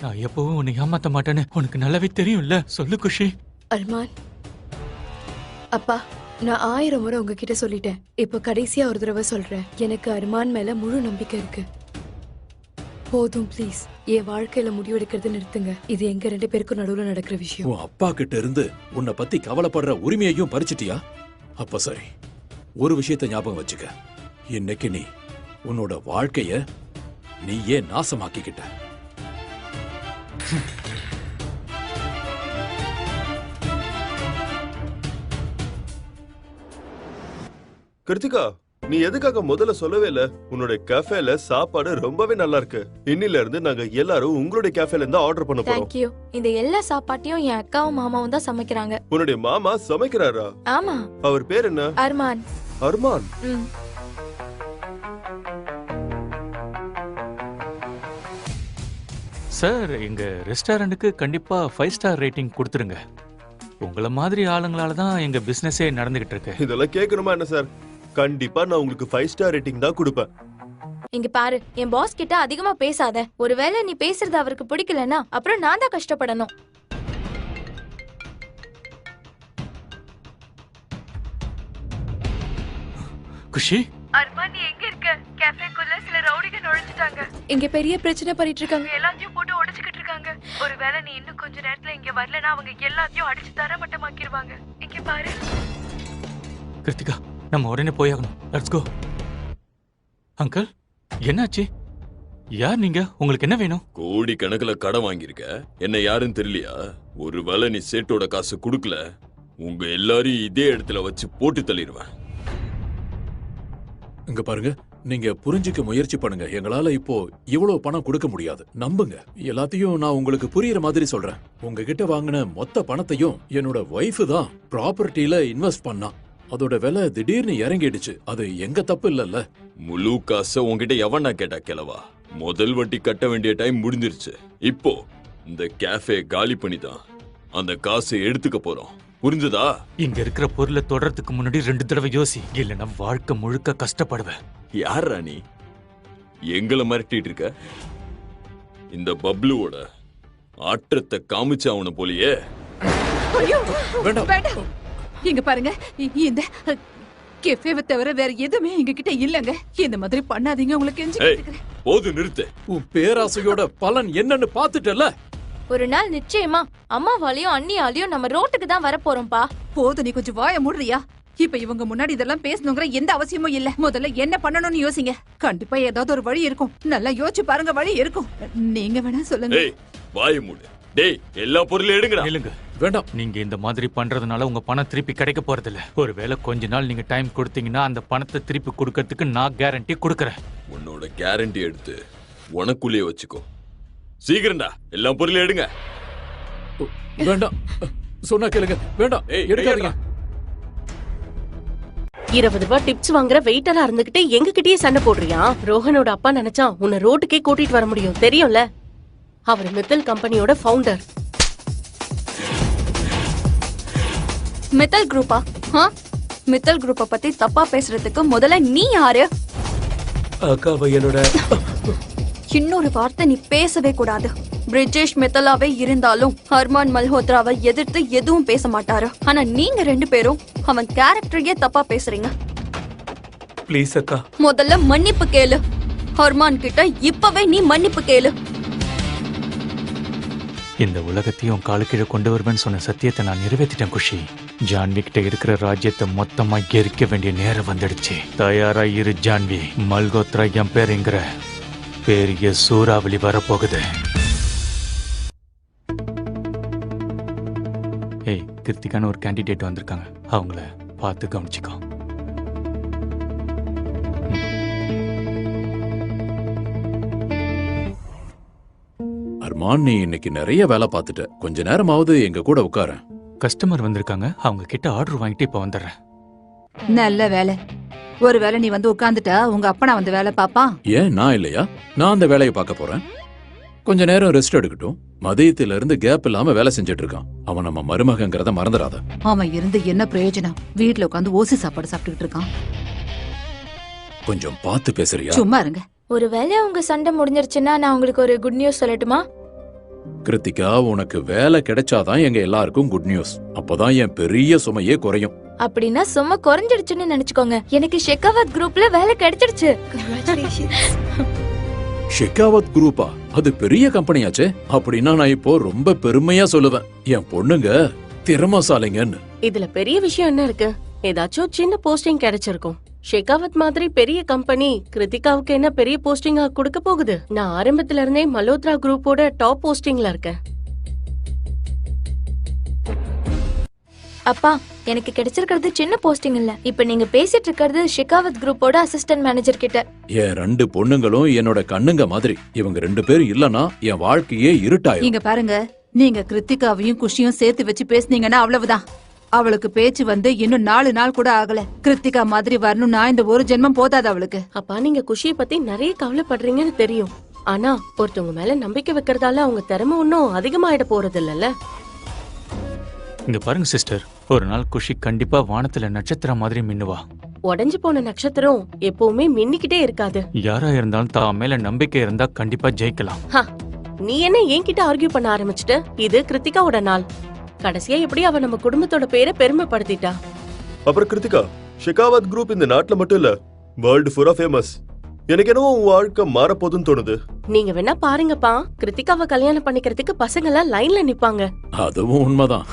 நான் எப்பவும் உன்னை ஏமாத்த மாட்டேன்னு உனக்கு நல்லாவே தெரியும்ல. சொல்லு குஷி. அர்மான், அப்பா, நான் 1000 முறை உங்ககிட்ட சொல்லிட்டேன். இப்ப கடைசியா ஒரு தடவை சொல்றேன். எனக்கு அர்மான் மேல முழு நம்பிக்கை இருக்கு. போதும், ப்ளீஸ். என் வாழ்க்கையில முடிவெடுக்கிறது நிறுத்துங்க. இது எங்க 2 பேருக்கும் நடுவுல நடக்கிற விஷயம். உன் அப்பா கிட்ட இருந்து உன்னை பத்தி கவலைப்படுற உரிமையையும் பறிச்சிட்டியா? அப்ப சரி, ஒரு விஷயத்தை ஞாபகம் வச்சுக்க. இன்னைக்கு நீ உன்னோட வாழ்க்கைய நீயே நாசமாக்கிக்கிட்ட. கிருத்திகா, நீ எதுக்காக முதல்ல சொல்லவே இல்ல? உன்னோட கேஃபேல சாப்பாடு ரொம்பவே நல்லா இருக்கு. இன்னில இருந்து நாங்க எல்லாரும் உங்களுடைய கேஃபேல இருந்து ஆர்டர் பண்ண போறோம். Thank you. இந்த எல்லா சாப்பாட்டையும் என் அக்காவும் மாமாவும் தான் சமைக்கிறாங்க. உன்னுடைய மாமா சமைக்கிறாரா? ஆமா. அவர் பேர் என்ன? அர்மான். அர்மான்? சார், எங்க ரெஸ்டாரண்ட்டுக்கு கண்டிப்பா 5 ஸ்டார் ரேட்டிங் கொடுத்துருங்க. உங்கள மாதிரி ஆளுங்களால தான் எங்க பிசினஸே நடந்துகிட்டு இருக்கு. இதெல்லாம் கேட்கணுமா என்ன சார்? கண்டிப்பா நான் உங்களுக்கு 5 ஸ்டார் ரேட்டிங் தான் கொடுப்பேன். இங்க பாரு, என் பாஸ் கிட்ட அதிகமா பேசாத. ஒருவேளை நீ பேசுறது அவருக்கு பிடிக்கலனா அப்புறம் நான் தான் கஷ்டப்படணும். குஷி, அர்மான், நீ எங்க இருக்க? கேஃபேக்குள்ள சில ரவுடிங்க நுழைஞ்சிட்டாங்க. இங்க பெரிய பிரச்சனை பண்ணிட்டு இருக்காங்க. எல்லாத்தையும் போட்டு உடைச்சுக்கிட்டு இருக்காங்க. ஒருவேளை நீ இன்னும் கொஞ்ச நேரத்துல இங்க வரலனா அவங்க எல்லாத்தையும் அடிச்சு தரமட்டமாக்கிடுவாங்க. இங்க பாரு. கிருத்திகா, நம்ம உடனே போயாகணும். Let's go. அங்கிள், என்னாச்சு? யார் நீங்க? உங்களுக்கு என்ன வேணும்? கோடி கணக்குல கடன் வாங்கியிருக்க, என்ன யாருன்னு தெரியலையா? ஒருவேளை நீ சேட்டோட காசு கொடுக்கல, உங்க எல்லாரையும் இதே இடத்துல வச்சு போட்டு தள்ளிடுவேன். இங்க பாருங்க, நீங்க புரிஞ்சுக்க முயற்சி பண்ணுங்க. எங்களால இப்போ இவ்வளவு பணம் கொடுக்க முடியாது, நம்புங்க. எல்லாத்தையும் நான் உங்களுக்கு புரியுற மாதிரி சொல்றேன். உங்ககிட்ட வாங்கின மொத்த பணத்தையும் என்னோட ஒய்ஃப் தான் ப்ராப்பர்ட்டில இன்வெஸ்ட் பண்ணா. அதோட விலை திடீர்னு இறங்கிடுச்சு. அது எங்க தப்பு இல்லல்ல. முழு காசை உன்கிட்ட எவனா கேட்டா கிளவா? முதல் வட்டி கட்ட வேண்டிய டைம் முடிஞ்சிருச்சு. இப்போ இந்த கேஃபே காலி பண்ணி தான் அந்த காசை எடுத்துக்க போறோம். புரிஞ்சதா? இங்க இருக்கிற பொருளை தொடறதுக்கு முன்னாடி 2 தடவை யோசி, இல்லைன்னா வாழ்க்கை முழுக்க கஷ்டப்படுவேன். யார் ராணி? எங்களை மிரட்டிட்டு இருக்க? இந்த பப்ளுவோட ஆற்றத்தை காமிச்சு அவனை போலியே. ஐயோ, வேண்டாம். வேண்டாம். இங்க பாருங்க, இந்த கெஃபேவை தவிர வேற எதுவுமே எங்க கிட்ட இல்லங்க. இந்த மாதிரி பண்ணாதீங்க, உங்களுக்கு கெஞ்சி ஏய், கேட்டுக்கிறேன். போது நிறுத்து. உன் பேராசையோட பலன் என்னன்னு பாத்துட்டல. ஒரு நாள் நிச்சயமா அம்மாவாலையும் அண்ணியாலையும் நம்ம ரோட்டுக்கு தான் வர போறோம்பா. போதும், நீ கொஞ்சம் வாய மூடுறியா? இப்ப இவங்க முன்னாடி இதெல்லாம் பேசணுங்கிற எந்த அவசியமும் இல்ல. முதல்ல என்ன பண்ணணும்னு யோசிங்க. கண்டிப்பா ஏதாவது ஒரு வழி இருக்கும். நல்லா யோசிச்சு பாருங்க, வழி இருக்கும். நீங்க வேணா சொல்லுங்க. ஏய், வாயை மூடு. டேய், எல்லா பொருளையும் எடுங்கடா. இல்லங்க, வேண்டாம். நீங்க இந்த மாதிரி பண்றதுனால உங்க பணம் திருப்பி கிடைக்க போறதில்ல. ஒருவேளை கொஞ்ச நாள் நீங்க டைம் கொடுத்தீங்கன்னா அந்த பணத்தை திருப்பி கொடுக்கறதுக்கு நான் கேரண்டி கொடுக்கறேன். உன்னோட கேரண்டி எடுத்து உனக்குள்ளேயே வச்சுக்கோ. சீக்கிரம்டா, எல்லா பொருளையும் எடுங்க. வேண்டாம், சொன்னா கேளுங்க. வேண்டாம், ஏய், எடுக்காதீங்க. 20 ரூபாய் டிப்ஸ் வாங்குற வெயிட்டரா இருந்துகிட்டு எங்க கிட்டயே சண்டை போடுறியா? ரோஹனோட அப்பா நினைச்சா உன்னை ரோட்டுக்கே கூட்டிட்டு வர முடியும், தெரியும்ல? அவர் மித்தல் கம்பெனியோட ஃபவுண்டர். மித்தல் குரூப்பா? மித்தல் குரூப்பை பத்தி தப்பா பேசுறதுக்கு முதல்ல நீ யாரு? அக்காவை என்னோட இன்னொரு வார்த்தை நீ பேசவே கூடாது. பிரிஜேஷ் மித்தலாவே இருந்தாலும் அர்மான் மல்ஹோத்ராவை எதிர்த்து எதுவும் பேச மாட்டாரு. ஆனா நீங்க 2 பேரும் அவன் கேரக்டரையே தப்பா பேசுறீங்க. ப்ளீஸ் அக்கா. முதல்ல மன்னிப்பு கேளு. அர்மான் கிட்ட இப்பவே நீ மன்னிப்பு கேளு. இந்த உலகத்தையும் காலுக்கீழே கொண்டு வருவேன்னு சொன்ன சத்தியத்தை நான் நிறைவேற்றிட்டேன் குஷி. ஜான்வி கிட்ட இருக்கிற ராஜ்யத்தை மொத்தமா எரிக்க வேண்டிய நேரம் வந்துடுச்சு. தயாரா இரு ஜான்வி. மல்கோத்ரா என் பேருங்கிற பெரிய சூறாவளி வரப்போகுது. ஏய், கிருத்திகான ஒரு கேண்டிடேட் வந்திருக்காங்க. அவங்கள பார்த்து கவனிச்சுக்கோ. அர்மான், நீ இன்னைக்கு நிறைய வேலை பார்த்துட்ட. கொஞ்ச நேரமாவது எங்க கூட உட்கார. கஸ்டமர் வந்திருக்காங்க, அவங்க கிட்ட ஆர்டர் வாங்கிட்டு இப்ப வந்துடுறேன். நல்ல வேலை. ஒருவேளை நீ வந்து உட்கார்ந்துட்டா உங்க அப்பனா வந்து வேலை பாப்பான். ஏன் நான் இல்லையா? நான் அந்த வேலையை பார்க்க போறேன். கொஞ்ச நேரம் ரெஸ்ட் எடுக்கட்டும். மதியத்துல இருந்து கேப் இல்லாம வேலை செஞ்சுட்டு இருக்கான். அவன் நம்ம மருமகங்கிறத மறந்துடாத. அவன் இருந்து என்ன பிரயோஜனம்? வீட்டுல உட்காந்து ஓசி சாப்பாடு சாப்பிட்டுக்கிட்டு இருக்கான். கொஞ்சம் பார்த்து பேசுறியா? சும்மா இருங்க. ஒருவேளை உங்க சண்டை முடிஞ்சிருச்சுன்னா நான் உங்களுக்கு ஒரு குட் நியூஸ் சொல்லட்டுமா? கிருத்திகா, உனக்கு வேலை கிடைச்சாதான் எங்க எல்லாருக்கும் குட் நியூஸ். அப்பதான் என் பெரிய சுமையே குறையும். அப்படின்னா சும்மா குறைஞ்சிடுச்சுன்னு நினைச்சுக்கோங்க. எனக்கு ஷெகாவத் குரூப்ல வேலை கிடைச்சிடுச்சு. ஷெகாவத் குரூப்பா? அது பெரிய கம்பெனியாச்சே. அப்படின்னா நான் இப்போ ரொம்ப பெருமையா சொல்லுவேன். என் பொண்ணுங்க திறமசாலிங்கன்னு. இதுல பெரிய விஷயம் என்ன இருக்கு? ஏதாச்சும் சின்ன போஸ்டிங் கிடைச்சிருக்கும். ஷெகாவத் மாதிரி பெரிய கம்பெனி கிருத்திகாவுக்கு என்ன பெரிய போஸ்டிங்கா கொடுக்க போகுது? நான் ஆரம்பத்துல இருந்தே மல்ஹோத்ரா குரூப்போட டாப் போஸ்டிங்ல இருக்கேன். அப்பா, எனக்கு கிடைச்சிருக்கிறது சின்ன போஸ்டிங் இல்ல. இப்ப நீங்க பேசிட்டு இருக்கிறது ஷெகாவத் குரூப்போட அசிஸ்டன்ட் மேனேஜர் கிட்ட. என் 2 பொண்ணுங்களும் என்னோட கண்ணுங்க மாதிரி. இவங்க 2 பேரும் இல்லனா என் வாழ்க்கையே இருட்டாயும். இங்க பாருங்க, நீங்க கிருத்திகாவையும் குஷியும் சேர்த்து வச்சு பேசுனீங்கன்னா அவ்வளவுதான். அவளுக்கு பேச்சு வந்து இன்னும் 4 நாள் கூட ஆகல. கிருத்திகா மாதிரி வரணும்னா இந்த ஒரு ஜென்மம் போதாது அவளுக்கு. அப்பா, நீங்க குஷியை பத்தி நிறைய கவலைப்படுறீங்கன்னு தெரியும். ஆனா ஒருத்தவங்க மேல நம்பிக்கை வைக்கிறதால அவங்க திறமை ஒன்னும் அதிகமாயிட போறது இல்லல்ல. இங்க பாருங்க சிஸ்டர், ஒரு நாள் குஷி கண்டிப்பா வானத்துல நட்சத்திரம் மாதிரி மின்னுவா. உடைஞ்சு போன நட்சத்திரம் எப்பவுமே மின்னிக்கிட்டே இருக்காது. யாரா இருந்தாலும் தான் மேல நம்பிக்கை இருந்தா கண்டிப்பா ஜெயிக்கலாம். நீ என்ன என்கிட்ட ஆர்கியூ பண்ண ஆரம்பிச்சுட்ட? இது கிருத்திகாவோட நாள். கடைசியா எப்படி அவ நம்ம குடும்பத்தோட பேரை பெருமைப்படுத்திட்டா. அப்புறம் கிருத்திகா, ஷெகாவத் குரூப் இந்த நாட்டுல மட்டும் இல்ல, வேர்ல்டு ஃபுல்லா ஃபேமஸ். எனக்கு என்னவோ உன் வாழ்க்கை மாறப்போதுன்னு தோணுது. நீங்க வேணா பாருங்கப்பா, கிருத்திகாவை கல்யாணம் பண்ணிக்கிறதுக்கு பசங்க எல்லாம் லைன்ல நிப்பாங்க. அதுவும் உண்மைதான்.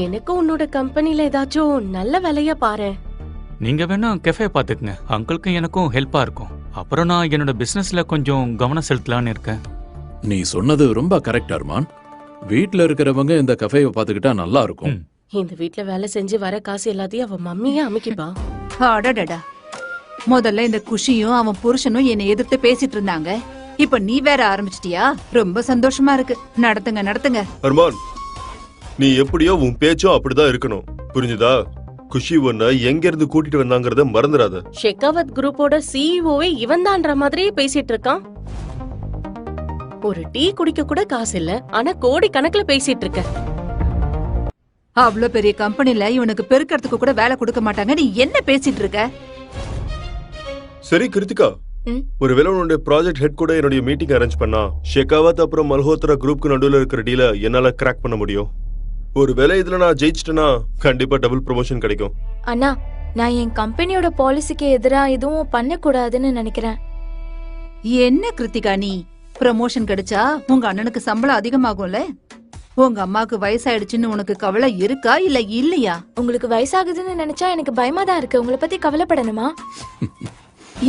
எனக்கு உன்னோட கம்பெனில ஏதாச்சும் நல்ல வேலையா பாரு. நீங்க வேணா கெஃபே பாத்துக்குங்க, அங்கிளுக்கும் எனக்கும் ஹெல்ப்பா இருக்கும். அப்புறம் நான் என்னோட பிசினஸ்ல கொஞ்சம் கவனம் செலுத்தலான்னு இருக்கேன். நீ சொன்னது ரொம்ப கரெக்ட் அர்மான். வீட்ல இருக்கிறவங்க இந்த கஃபேவை பாத்துக்கிட்டா நல்லா இருக்கும். இந்த வீட்ல வேலை செஞ்சு வர காசு எல்லாத்தையும் அவன் மம்மியே அமைக்கிப்பா. அடடடா, முதல்ல இந்த குஷியும் அவன் புருஷனும் என்னை எதிர்த்து பேசிட்டு இருந்தாங்க. இப்ப நீ வேற ஆரம்பிச்சிட்டியா? ரொம்ப சந்தோஷமா இருக்கு. நடத்துங்க நடத்துங்க. அர்மான், நீ எப்படியோ உன் பேச்சும் அப்படிதான் இருக்கணும், புரிஞ்சுதா? குஷி ஒன்ன எங்க இருந்து கூட்டிட்டு வந்தாங்கறத மறந்துடாத. ஷெகாவத் குரூப்போட சிஇஓவே இவன் தான்ற மாதிரியே பேசிட்டு இருக்கான். ஒரு டீ குடிக்க கூட காசு இல்ல, ஆனா கோடி கணக்குல பேசிட்டு இருக்க. அவ்வளவு பெரிய கம்பெனில இவனுக்கு பெருக்கிறதுக்கு கூட வேலை கொடுக்க மாட்டாங்க. நீ என்ன பேசிட்டு இருக்க? சரி கிருத்திகா, ஒருவேளை உன்னுடைய ப்ராஜெக்ட் ஹெட் கூட என்னுடைய மீட்டிங் அரேஞ்ச் பண்ணா ஷெகாவத் அப்புறம் மல்ஹோத்ரா குரூப்க்கு நடுவில் இருக்கிற டீல என்னால கிராக் பண்ண முடியும். ஒருவேளை இதுல நான் ஜெயிச்சிட்டேன்னா கண்டிப்பா டபுள் ப்ரமோஷன் கிடைக்கும். அண்ணா, நான் என் கம்பெனியோட பாலிசிக்கு எதிரா எதுவும் பண்ணக்கூடாதுன்னு நினைக்கிறேன். என்ன கிருத்திகா, நீ ப்ரமோஷன் கிடைச்சா உங்க அண்ணனுக்கு சம்பளம் அதிகமாகும்ல? உங்க அம்மாக்கு வயசாயிடுச்சுன்னு உனக்கு கவலை இருக்கா இல்ல இல்லையா? உங்களுக்கு வயசாகுதுன்னு நினைச்சா எனக்கு பயமா தான் இருக்கு. உங்களை பத்தி கவலைப்படணுமா?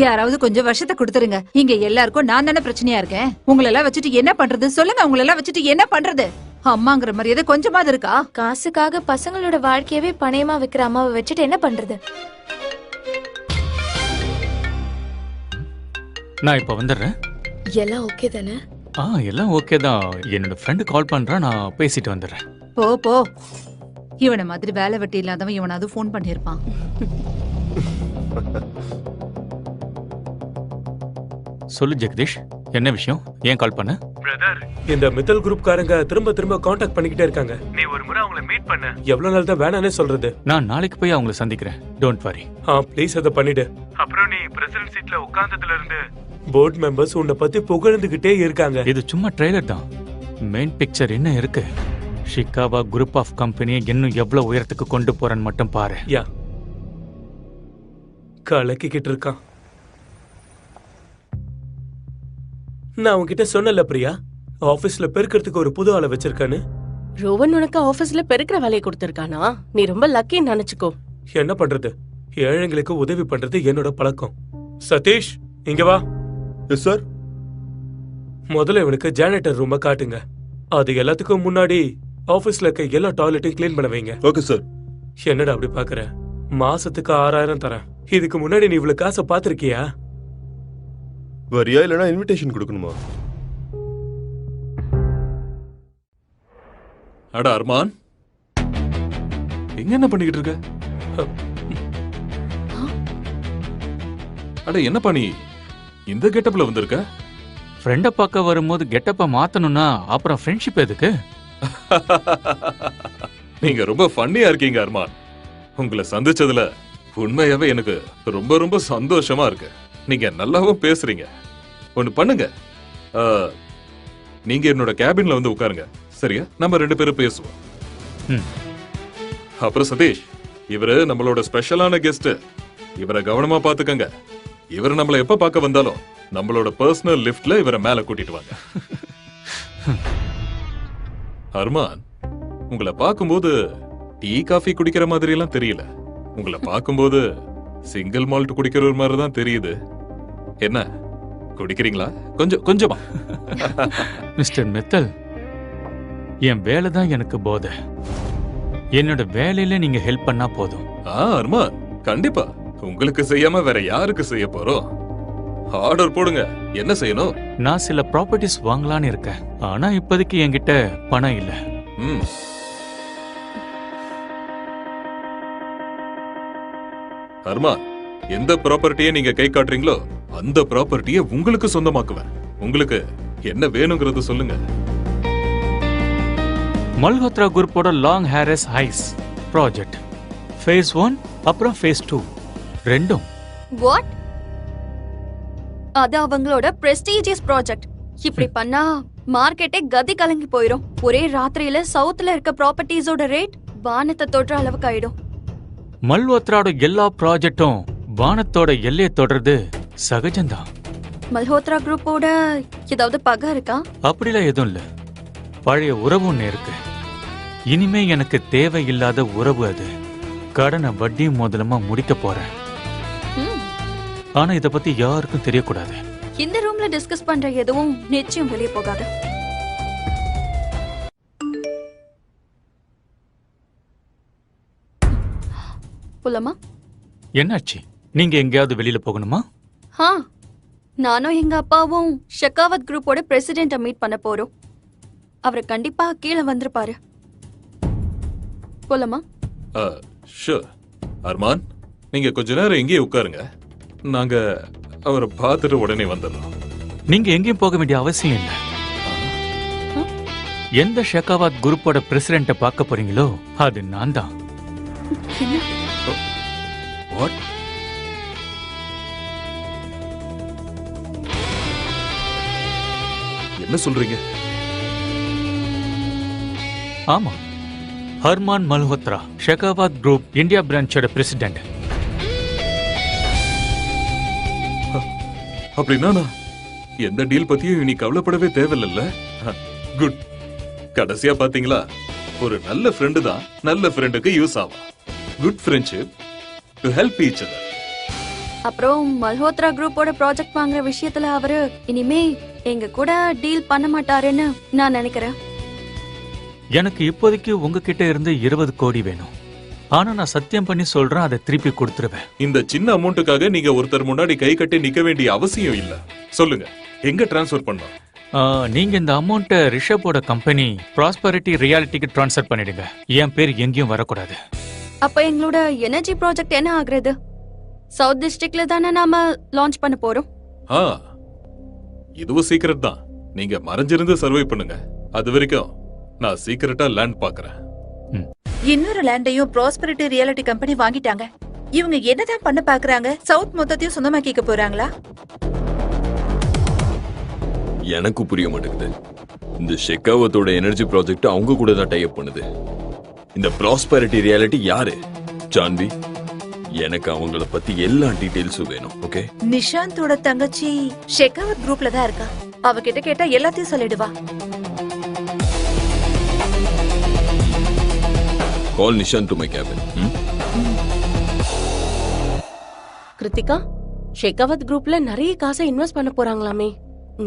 யாராவது கொஞ்சம் வருஷத்தை கொடுத்துருங்க. இங்க எல்லாருக்கும் நான் தானே பிரச்சனையா இருக்கேன். உங்களை எல்லாம் வச்சுட்டு என்ன பண்றது சொல்லுங்க. உங்களை எல்லாம் வச்சுட்டு என்ன பண்றது? அம்மாங்கிற மரியாதை கொஞ்சமாவது இருக்கா? காசுக்காக பசங்களோட வாழ்க்கையவே பணயமா வைக்கிற அம்மாவை வச்சுட்டு என்ன பண்றது? நான் இப்ப வந்துடுறேன். எல்லாம் ஓகே தானே? எல்லாம் ஓகே தான். என்னோட ஃப்ரெண்டு கால் பண்றான், நான் பேசிட்டு வந்துடுறேன். போ போ. இவனை மாதிரி வேலை வெட்டி இல்லாதவன் இவனாவது போன் பண்ணிருப்பான். சொல்லு ஜெகதீஷ், என்ன விஷயம்? ஏன் கால் பண்ண? பிரதர், இந்த மித்தல் குரூப் காரங்க திரும்ப திரும்ப காண்டாக்ட் பண்ணிக்கிட்டே இருக்காங்க. நீ ஒரு முறை அவங்கள மீட் பண்ண. எவ்வளவு நாள் தான் வேணானே சொல்றது? நான் நாளைக்கு போய் அவங்கள சந்திக்கிறேன். Don't worry. ப்ளீஸ் அதை பண்ணிடு. அப்புறம் நீ பிரசிடென்ட் சீட்ல உட்கார்ந்ததுல இருந்து போர்ட் மெம்பர்ஸ் உன்னை பத்தி புகழ்ந்துகிட்டே இருக்காங்க. இது சும்மா ட்ரெய்லர் தான். மெயின் பிக்சர் என்ன இருக்கு? ஷிகாவா குரூப் ஆஃப் கம்பெனியை இன்னும் எவ்வளவு உயரத்துக்கு கொண்டு போறேன்னு மட்டும் பாரு. யா, கலக்கிக்கிட்டு இருக்கான். நான் உன்கிட்ட சொன்னல பிரியா, ஆபீஸ்ல பெருக்கிறதுக்கு ஒரு புது ஆளை வச்சிருக்கான்னு. ரோவன் உனக்கு ஆபீஸ்ல பெருக்கிற வேலையை கொடுத்திருக்கானா? நீ ரொம்ப லக்கின்னு நினைச்சுக்கோ. என்ன பண்றது, ஏழைங்களுக்கு உதவி பண்றது என்னோட பழக்கம். சதீஷ், இங்க வா. Yes sir. முதல்ல இவனுக்கு ஜானிட்டர் ரூம காட்டுங்க. அது எல்லாத்துக்கும் முன்னாடி ஆபீஸ்ல இருக்க எல்லா டாய்லெட்டையும் கிளீன் பண்ண வைங்க. Okay sir. என்னடா அப்படி பாக்குற? மாசத்துக்கு 6000 தரேன். இதுக்கு முன்னாடி நீ இவ்வளவு காசை பாத்திருக்கியா? வரியா இல்லனா இன்விடேஷன் கொடுக்கணுமா? அட அர்மான், எங்க என்ன பண்ணிக்கிட்டு இருக்க? அட என்னப்பா நீ இந்த கெட்டப்ல வந்திருக்க? ஃப்ரெண்ட பார்க்க வரும்போது கெட்டப்ப மாத்தணும்னா அப்புறம் ஃப்ரெண்ட்ஷிப் எதுக்கு? நீங்க ரொம்ப ஃபன்னியா இருக்கீங்க அர்மான். உங்களை சந்திச்சதுல உண்மையாவே எனக்கு ரொம்ப ரொம்ப சந்தோஷமா இருக்கு. நீங்க நல்லாவும் பேசுறீங்க. ஒண்ணு பண்ணுங்க, நீங்க என்னோட கேபின்ல வந்து உட்காருங்க, சரியா? நம்ம 2 பேரும் பேசுவோம். அப்புறம் சதீஷ், இவரு நம்மளோட ஸ்பெஷலான கெஸ்ட். இவரை கவனமா பாத்துக்கங்க. இவரை நம்மள எப்ப பார்க்க வந்தாலும் நம்மளோட பர்சனல் லிஃப்ட்ல இவரை மேல கூட்டிட்டு வாங்க. அர்மான், உங்களை பார்க்கும்போது டீ காஃபி குடிக்கிற மாதிரி எல்லாம் தெரியல. உங்களை பார்க்கும்போது சிங்கிள் மால்ட் குடிக்கிற மாதிரி தான் தெரியுது. என்ன குடிக்கிறீங்களா? கொஞ்சமா. மிஸ்டர் மித்தல், என் வேலை தான் எனக்கு போதை. என்னோட வேலையில நீங்க ஹெல்ப் பண்ணா போதும். அர்மான், கண்டிப்பா. உங்களுக்கு செய்யாம வேற யாருக்கு செய்ய போறோம்? ஆர்டர் போடுங்க. என்ன செய்யணும்? நான் சில ப்ராப்பர்ட்டிஸ் வாங்கலான்னு இருக்கேன். ஆனா இப்போதைக்கு என்கிட்ட பணம் இல்ல. அர்மான், எந்த ப்ராப்பர்ட்டியை நீங்க கை காட்டுறீங்களோ அந்த ப்ராப்பர்ட்டியை உங்களுக்கு சொந்தமாக்குவேன். உங்களுக்கு என்ன வேணுங்கிறது சொல்லுங்க. மல்ஹோத்ரா குரூப்போட லாங் ஹேரஸ் ஹைஸ் ப்ராஜெக்ட் ஃபேஸ் 1 அப்புறம் ஃபேஸ் 2 ரெண்டும். வாட்? அது அவங்களோட பிரஸ்டீஜியஸ் ப்ராஜெக்ட். இப்படி பண்ணா மார்க்கெட்டே கதி கலங்கி போயிடும். ஒரே ராத்திரியில சவுத்ல இருக்க ப்ராப்பர்ட்டிஸோட ரேட் வானத்தை தொடுற அளவுக்கு ஆயிடும். மல்ஹோத்ராவோட எல்லா ப்ராஜெக்டும் வானத்தோட எல்லையை தொடர்றது சகஜம்தான். மல்ஹோத்ரா குரூப்போட ஏதாவது பகை இருக்கா? அப்படிலாம் எதுவும் இல்ல. பழைய உறவு ஒண்ணு இருக்கு. இனிமே எனக்கு தேவையில்லாத உறவு அது. கடனை வட்டி முதலமா முடிக்க போறேன். ஆனா இத பத்தி யாருக்கும் தெரியக்கூடாது. இந்த ரூம்ல டிஸ்கஸ் பண்ற எதுவும் நிச்சயம் வெளியே போகாது. புலமா என்னாச்சு? நீங்க எங்கேயாவது வெளியில போகணுமா? ஹா, நானும் எங்க அப்பாவும் ஷெகாவத் குரூப்போட பிரசிடென்ட்ட மீட் பண்ண போறோம். அவர் கண்டிப்பா கீழே வந்திருப்பாரு. போலாமா? ஷூர். அர்மான், நீங்க கொஞ்ச நேரம் எங்கேயே உட்காருங்க. நாங்க அவரை பார்த்துட்டு உடனே வந்துடலாம். நீங்க எங்கேயும் போக வேண்டிய அவசியம் இல்லை. எந்த ஷெகாவத் குரூப்போட பிரசிடென்ட்ட பார்க்க போறீங்களோ அது நான் தான். வாட்? என்ன சொல்றீங்க? ஆமா, ஹர்மான் மல்ஹோத்ரா, ஷெகாவத் குரூப் இந்தியா பிரான்ச்சோட பிரசிடென்ட். அப்படின்னா நான் எந்த டீல் பத்தியும் இனி கவலைப்படவே தேவையில்ல. குட். கடைசியா பாத்தீங்களா, ஒரு நல்ல ஃப்ரெண்டு தான் நல்ல ஃப்ரெண்டுக்கு யூஸ் ஆகும். Good friendship to help each other. அப்புறம் மல்ஹோத்ரா குரூப்போட ப்ராஜெக்ட் வாங்குற விஷயத்துல அவரு இனிமே எங்க கூட டீல் பண்ண மாட்டாருன்னு நான் நினைக்கிறேன். எனக்கு இப்போதைக்கு உங்ககிட்ட இருந்து 20 கோடி வேணும். ஆனா நான் சத்தியம் பண்ணி சொல்றேன், அதை திருப்பி கொடுத்துருவேன். இந்த சின்ன அமௌண்ட்டுக்காக நீங்க ஒருத்தர் முன்னாடி கை கட்டி நிக்க வேண்டிய அவசியம் இல்ல. சொல்லுங்க, எங்க டிரான்ஸ்ஃபர் பண்ணலாம்? நீங்க இந்த அமௌண்ட்டை ரிஷப்போட கம்பெனி ப்ராஸ்பரிட்டி ரியாலிட்டிக்கு ட்ரான்ஸ்ஃபர் பண்ணிடுங்க. என் பேர் எங்கேயும் வரக்கூடாது. அப்ப எங்களோட எனர்ஜி ப்ராஜெக்ட் என்ன ஆகுறது? சவுத் டிஸ்ட்ரிக்ட்ல தானே நாம லான்ச் பண்ண போறோம். இதுவும் சீக்கிரட் தான். நீங்க மறைஞ்சிருந்து சர்வை பண்ணுங்க. அது வரைக்கும் நான் சீக்கிரட்டா லேண்ட் பாக்குறேன். இன்னொரு லேண்டையும் ப்ராஸ்பரிட்டி ரியாலிட்டி கம்பெனி வாங்கிட்டாங்க. இவங்க என்னதான் பண்ண பாக்குறாங்க? சவுத் மொத்தத்தையும் சொந்தமாக்கிக்க போறாங்களா? எனக்கு புரிய மாட்டேங்குது. இந்த ஷெகாவத்தோட எனர்ஜி ப்ராஜெக்ட் அவங்க கூட தான் டை அப் பண்ணுது. இந்த ப்ராஸ்பரிட்டி ரியாலிட்டி யாரு? ஜான்வி, எனக்கு அவங்கள பத்தி எல்லா டீடைல்ஸும் வேணும். ஓகே? நிஷாந்தோட தங்கச்சி ஷெகாவத் குரூப்ல தான் இருக்கா. அவகிட்ட கேட்டா எல்லாத்தையும் சொல்லிடுவா. Call Nishant to my cabin. Kritika, Shekhawat குரூப்ல நிறைய காசை இன்வெஸ்ட் பண்ண போறாங்களாமே.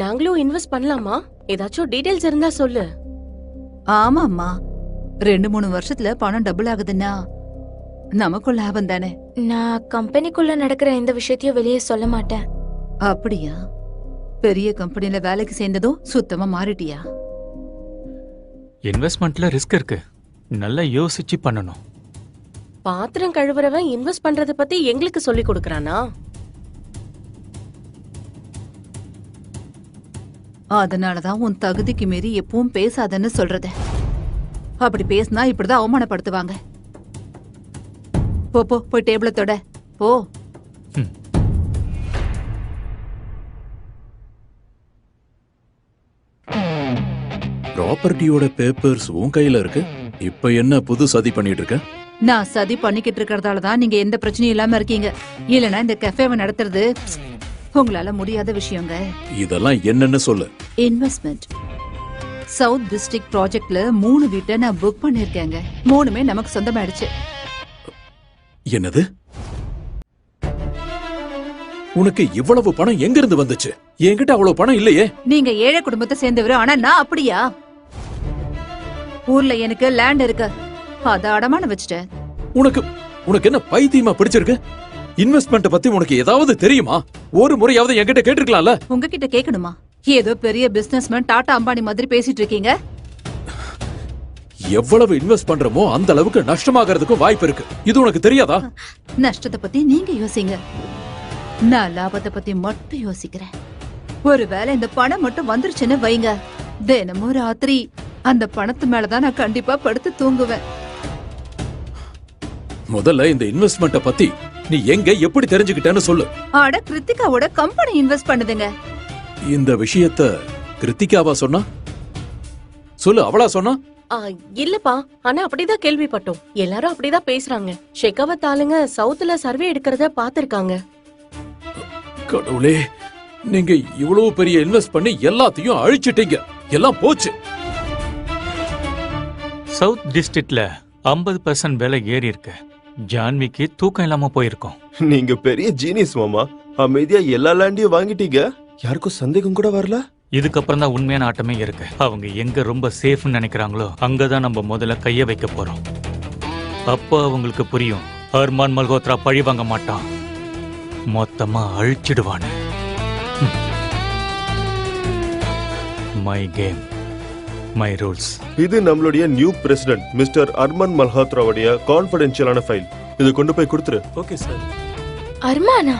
நாங்களும் இன்வெஸ்ட் பண்ணலாமா? ஏதாச்சும் டீடைல்ஸ் இருந்தா சொல்லு. ஆமாம்மா, 2-3 வருஷத்துல பணம் டபுள் ஆகுதுன்னா நமக்கும் லாபம் தானே. நான் கம்பெனிக்குள்ள நடக்கிற எந்த விஷயத்தையும் வெளியே சொல்ல மாட்டேன். அப்படியா? பெரிய கம்பெனில வேலைக்கு சேர்ந்ததும் சுத்தமா மாறிட்டியா? இன்வெஸ்ட்மெண்ட்ல ரிஸ்க் இருக்கு, நல்லா யோசிச்சு பண்ணணும். பாத்திரம் கழுவுறவன் இன்வெஸ்ட் பண்றத பத்தி எங்களுக்கு சொல்லி கொடுக்கறானா? அதனாலதான் உன் தகுதிக்கு மீறி எப்பவும் பேசாதன்னு சொல்றது. அப்படி பேசினா இப்படிதான் அவமானப்படுத்துவாங்க. போ போ, போய் டேபிள தொட போ. ப்ராப்பர்ட்டியோட பேப்பர்ஸ் உன் கையில இருக்கு. இப்ப என்ன புது சதி பண்ணிட்டு இருக்க? நான் சதி பண்ணிக்கிட்டு இருக்கறதால தான் நீங்க எந்த பிரச்சனையும் இல்லாம இருக்கீங்க. இல்லனா இந்த கஃபேவை நடத்துறது உங்களால முடியாத விஷயங்க. இதெல்லாம் என்னன்னு சொல்லு. இன்வெஸ்ட்மெண்ட். சவுத் டிஸ்ட்ரிக்ட் ப்ராஜெக்ட்ல 3 வீட்டை நான் புக் பண்ணிருக்கேங்க. 3மே நமக்கு சொந்தமாயிடுச்சு. என்னது? உனக்கு இவ்வளவு பணம் எங்க இருந்து வந்துச்சு? என்கிட்ட அவ்வளவு பணம் இல்லையே. நீங்க ஏழை குடும்பத்தை சேர்ந்தவர், ஆனா நான் அப்படியா? ஊர்ல எனக்கு லேண்ட் இருக்கு, அத அடமான வச்சுட்டேன். உனக்கு என்ன பைத்தியமா பிடிச்சிருக்கு? இன்வெஸ்ட்மெண்ட் பத்தி உனக்கு ஏதாவது தெரியுமா? ஒரு முறையாவது என்கிட்ட கேட்டிருக்கலாம்ல. உங்ககிட்ட கேட்கணுமா? ஏதோ பெரிய பிசினஸ்மேன் டாடா அம்பானி மாதிரி பேசிட்டு இருக்கீங்க. எவ்வளவு இன்வெஸ்ட் பண்றோமோ அந்த அளவுக்கு நஷ்டமாகிறதுக்கும் வாய்ப்பு இருக்கு. இது உனக்கு தெரியாதா? நஷ்டத்தை பத்தி நீங்க யோசிங்க, நான் லாபத்தை பத்தி மட்டும் யோசிக்கிறேன். ஒருவேளை இந்த பணம் மட்டும் வந்துருச்சுன்னு வைங்க, தினமும் ராத்திரி அந்த பணத்து மேலதான் நான் கண்டிப்பா படுத்து தூங்குவேன். முதல்ல இந்த இன்வெஸ்ட்மெண்ட்ட பத்தி நீ எங்க எப்படி தெரிஞ்சுக்கிட்டேன்னு சொல்லு. ஆட கிருத்திகாவோட கம்பெனி இன்வெஸ்ட் பண்ணுதுங்க. இந்த விஷயத்த கிருத்திகாவா சொன்னா? சொல்லு, அவளா சொன்னா? இல்லப்பா, ஆனா அப்படிதான் கேள்விப்பட்டோம். எல்லாரும் அப்படிதான் பேசுறாங்க. ஷெகாவத் ஆளுங்க சவுத்துல சர்வே எடுக்கிறத பாத்திருக்காங்க. கடவுளே, நீங்க இவ்வளவு பெரிய இன்வெஸ்ட் பண்ணி எல்லாத்தையும் அழிச்சிட்டீங்க. எல்லாம் போச்சு. சவுத் டிஸ்ட்ரிக்ட்ல 50% விலை ஏறி இருக்கு. ஜான்விக்கு தூக்கம் இல்லாம போயிருக்கோம். நீங்க பெரிய ஜீனியஸ் மாமா. அமைதியா எல்லா லேண்டையும் வாங்கிட்டீங்க, யாருக்கும் சந்தேகம் கூட வரல. இதுக்கப்புறம் தான் உண்மையான ஆட்டமே இருக்கு. அவங்க எங்க ரொம்ப சேஃப்னு நினைக்கிறாங்களோ அங்கதான் நம்ம முதல்ல கைய வைக்க போறோம். அப்போ அவங்களுக்கு புரியும், அர்மான் மல்ஹோத்ரா பழி வாங்க மாட்டான், மொத்தமா அழிச்சிடுவான்னு. My game, my rules. இது நம்மளுடைய நியூ பிரசிடென்ட் மிஸ்டர் அர்மான் மல்ஹோத்ராவுடைய கான்ஃபிடென்ஷியலான ஃபைல். இது கொண்டு போய் கொடுத்துரு. Okay sir. அர்மானா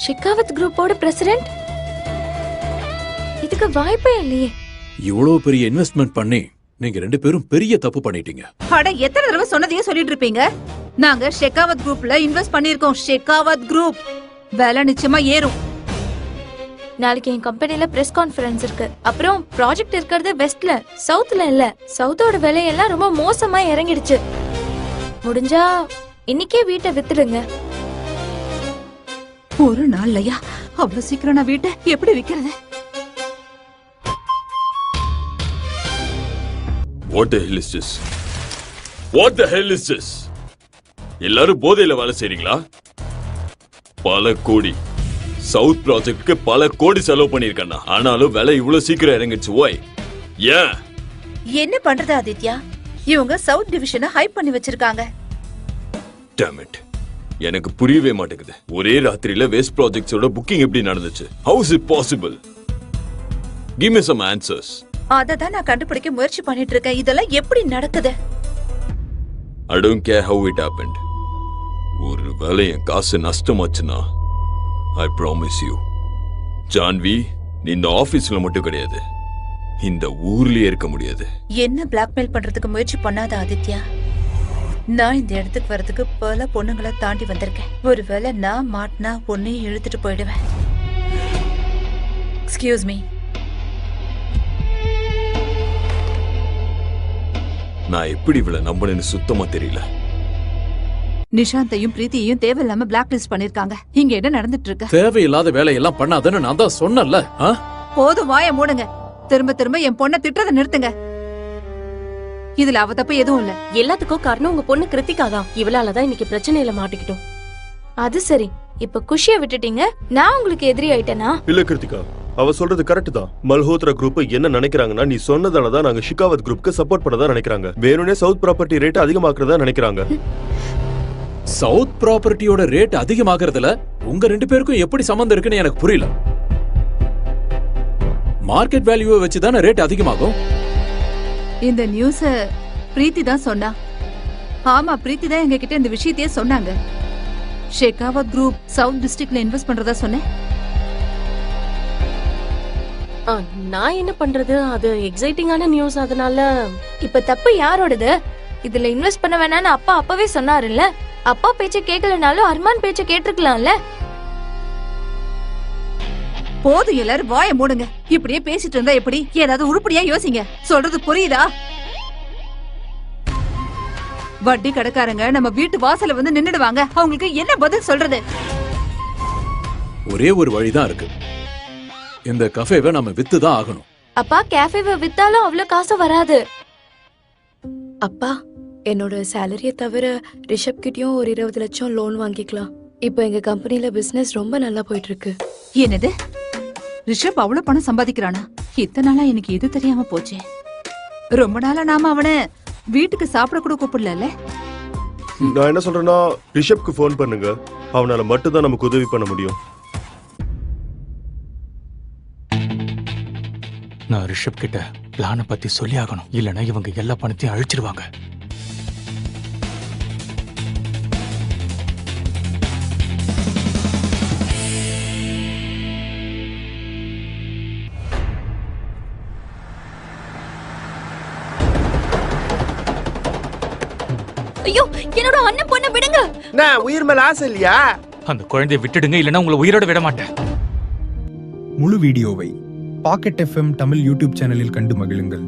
ஷெகாவத் குரூப்போட பிரசிடென்ட்? இதுக்கு வாய்ப்பே இல்லையே. இவ்வளவு பெரிய இன்வெஸ்ட்மெண்ட் பண்ணி நீங்க 2 பேரும் பெரிய தப்பு பண்ணிட்டீங்க. அட எத்தனை தடவை சொன்னதையே சொல்லிட்டு இருப்பீங்க. நாங்க ஷெகாவத் குரூப்ல இன்வெஸ்ட் பண்ணிருக்கோம். ஷெகாவத் குரூப் வேலை நிச்சயமா ஏறும். நாளைக்கு என் கம்பெனில பிரஸ் கான்ஃபரன்ஸ் இருக்கு. அப்புறம் ப்ராஜெக்ட் இருக்கிறது வெஸ்ட்ல, சவுத்ல இல்ல. சவுத்தோட விலையெல்லாம் ரொம்ப மோசமா இறங்கிடுச்சு. முடிஞ்சா இன்னைக்கே வீட்டை வித்துடுங்க. ஒரு நாள்லயா அவ்வளவு சீக்கிரம் நான் வீட்டை எப்படி விக்கிறது? What the hell is this? What the hell is this? எல்லாரும் போதையில வேலை செய்றீங்களா? பல கோடி சவுத் ப்ராஜெக்ட்க்கு பல கோடி செலவு பண்ணிருக்கேன். ஆனாலும் விலை இவ்வளவு சீக்கிரம் இறங்கிடுச்சு. Why? ஏன்? என்ன பண்றது ஆதித்யா? இவங்க சவுத் டிவிஷனை ஹைப் பண்ணி வச்சிருக்காங்க. Damn it. எனக்கு புரியவே மாட்டேங்குது. ஒரே ராத்திரியில வேஸ்ட் ப்ராஜெக்ட்ஸோட புக்கிங் எப்படி நடந்துச்சு? How is it possible? Give me some answers. அததான் நான் கண்டுபிடிக்க முயற்சி பண்ணிட்டு இருக்கேன். இதெல்லாம் எப்படி நடக்குது? I don't care how it happened. ஒரு வேளை என் காசு நஷ்டமாச்சுன்னா I promise you, ஜான்வி, நீ இந்த ஆபீஸ்ல மட்டும் கிடையாது, இந்த ஊர்லயே இருக்க முடியாது. என்ன பிளாக்மெயில் பண்றதுக்கு முயற்சி பண்ணாத ஆதித்யா. நான் இந்த இடத்துக்கு வரதுக்கு பல பொண்ணுங்களை தாண்டி வந்திருக்கேன். ஒருவேளை நான் மாட்டினா பொண்ணையும் இழுத்துட்டு போயிடுவேன். Excuse me. நான் எப்படி இவளை நம்பணும்னு சுத்தமா தெரியல. நிஷாந்தையும் பிரீத்தியையும் தேவையில்லாம பிளாக் லிஸ்ட் பண்ணிருக்காங்க. இங்க என்ன நடந்துட்டு இருக்கு? தேவையில்லாத வேலையெல்லாம் பண்ணாதன்னு நான் தான் சொன்னேன்ல. போதும், வாய மூடுங்க. திரும்ப திரும்ப என் பொண்ணை திட்டதை நிறுத்துங்க. இதுல அவ தப்பு எதுவும் இல்ல. எல்லாத்துக்கும் காரணம் உங்க பொண்ணு கிருத்திகா தான். இவளாலதான் இன்னைக்கு பிரச்சனையில மாட்டிக்கிட்டோம். அது சரி, இப்ப குஷிய விட்டுட்டீங்க, நான் உங்களுக்கு எதிரி ஆயிட்டேனா? இல்ல கிருத்திகா, அவ சொல்றது கரெக்ட் தான். மல்ஹோத்ரா குரூப் என்ன நினைக்கிறாங்கன்னா, நீ சொன்னதால தான் நாங்க ஷெகாவத் குரூப்க்கு சப்போர்ட் பண்ணதா நினைக்கிறாங்க. வேணும்னே சவுத் ப்ராப்பர்ட்டி ரேட் அதிகமாக்குறதா நினைக்கிறாங்க. சவுத் ப்ராப்பர்ட்டியோட ரேட் அதிகமாகறதுல உங்க 2 பேருக்கும் எப்படி சம்பந்தம் இருக்குன்னு எனக்கு புரியல. மார்க்கெட் வேல்யூவை வச்சு தானே ரேட் அதிகமாகும். இந்த நியூஸ பிரீத்தி தான் சொன்னா. ஆமா, பிரீத்தி தான் எங்க கிட்ட இந்த விஷயத்தையே சொன்னாங்க. ஷெகாவத் குரூப் சவுத் டிஸ்ட்ரிக்ட்ல இன்வெஸ்ட் பண்றதா சொன்னேன். நான் என்ன பண்றது? அது எக்ஸைட்டிங்கான நியூஸ். அதனால இப்ப தப்பு யாரோடது? இதுல இன்வெஸ்ட் பண்ண வேணாம்னு அப்பா அப்பவே சொன்னாருல்ல. அப்பா பேச்ச கேட்கலனாலும் அர்மான் பேச்ச கேட்டிருக்கலாம்ல. போதும், எல்லாரும் வாய மூடுங்க. இப்படியே பேசிட்டு இருந்தா எப்படி? ஏதாவது உருப்படியா யோசிங்க. சொல்றது புரியுதா? வட்டி கடைக்காரங்க நம்ம வீட்டு வாசல்ல வந்து நின்னுடுவாங்க. அவங்களுக்கு என்ன பதில் சொல்றது? ஒரே ஒரு வழிதான் இருக்கு. இந்த கஃபேவை நம்ம வித்து தான் ஆகணும். அப்பா, கேஃபேவை வித்தாலும் அவ்வளவு காசு வராது. அப்பா, என்னோட சேலரிய தவிர ரிஷப் கிட்டயும் ஒரு 20 லட்சம் லோன் வாங்கிக்கலாம். இப்போ எங்க கம்பெனில பிசினஸ் ரொம்ப நல்லா போயிட்டு இருக்கு. என்னது? ரிஷப் அவ்வளவு பணம் சம்பாதிக்கிறானா? இத்தனை நாளா எனக்கு எது தெரியாம போச்சே. ரொம்ப நாளா நாம அவனை வீட்டுக்கு சாப்பிட கூட கூப்பிடல. நான் என்ன சொல்றேன்னா, ரிஷப்க்கு ஃபோன் பண்ணுங்க. அவனால மட்டும் தான் நமக்கு உதவி பண்ண முடியும். நான் ரிஷப் கிட்ட பிளான பத்தி சொல்லி ஆகணும். இல்லனா இவங்க எல்லா பணத்தையும் அழிச்சிருவாங்க. ஐயோ, என்னோட அண்ணன் பொண்ணை விடுங்க. நான் உயிர் மேல ஆசை இல்லையா? அந்த குழந்தையை விட்டுடுங்க, இல்லனா உங்களை உயிரோட விட மாட்டேன். முழு வீடியோவை பாக்கெட் FM தமிழ் யூடியூப் சேனலில் கண்டு மகிழுங்கள்.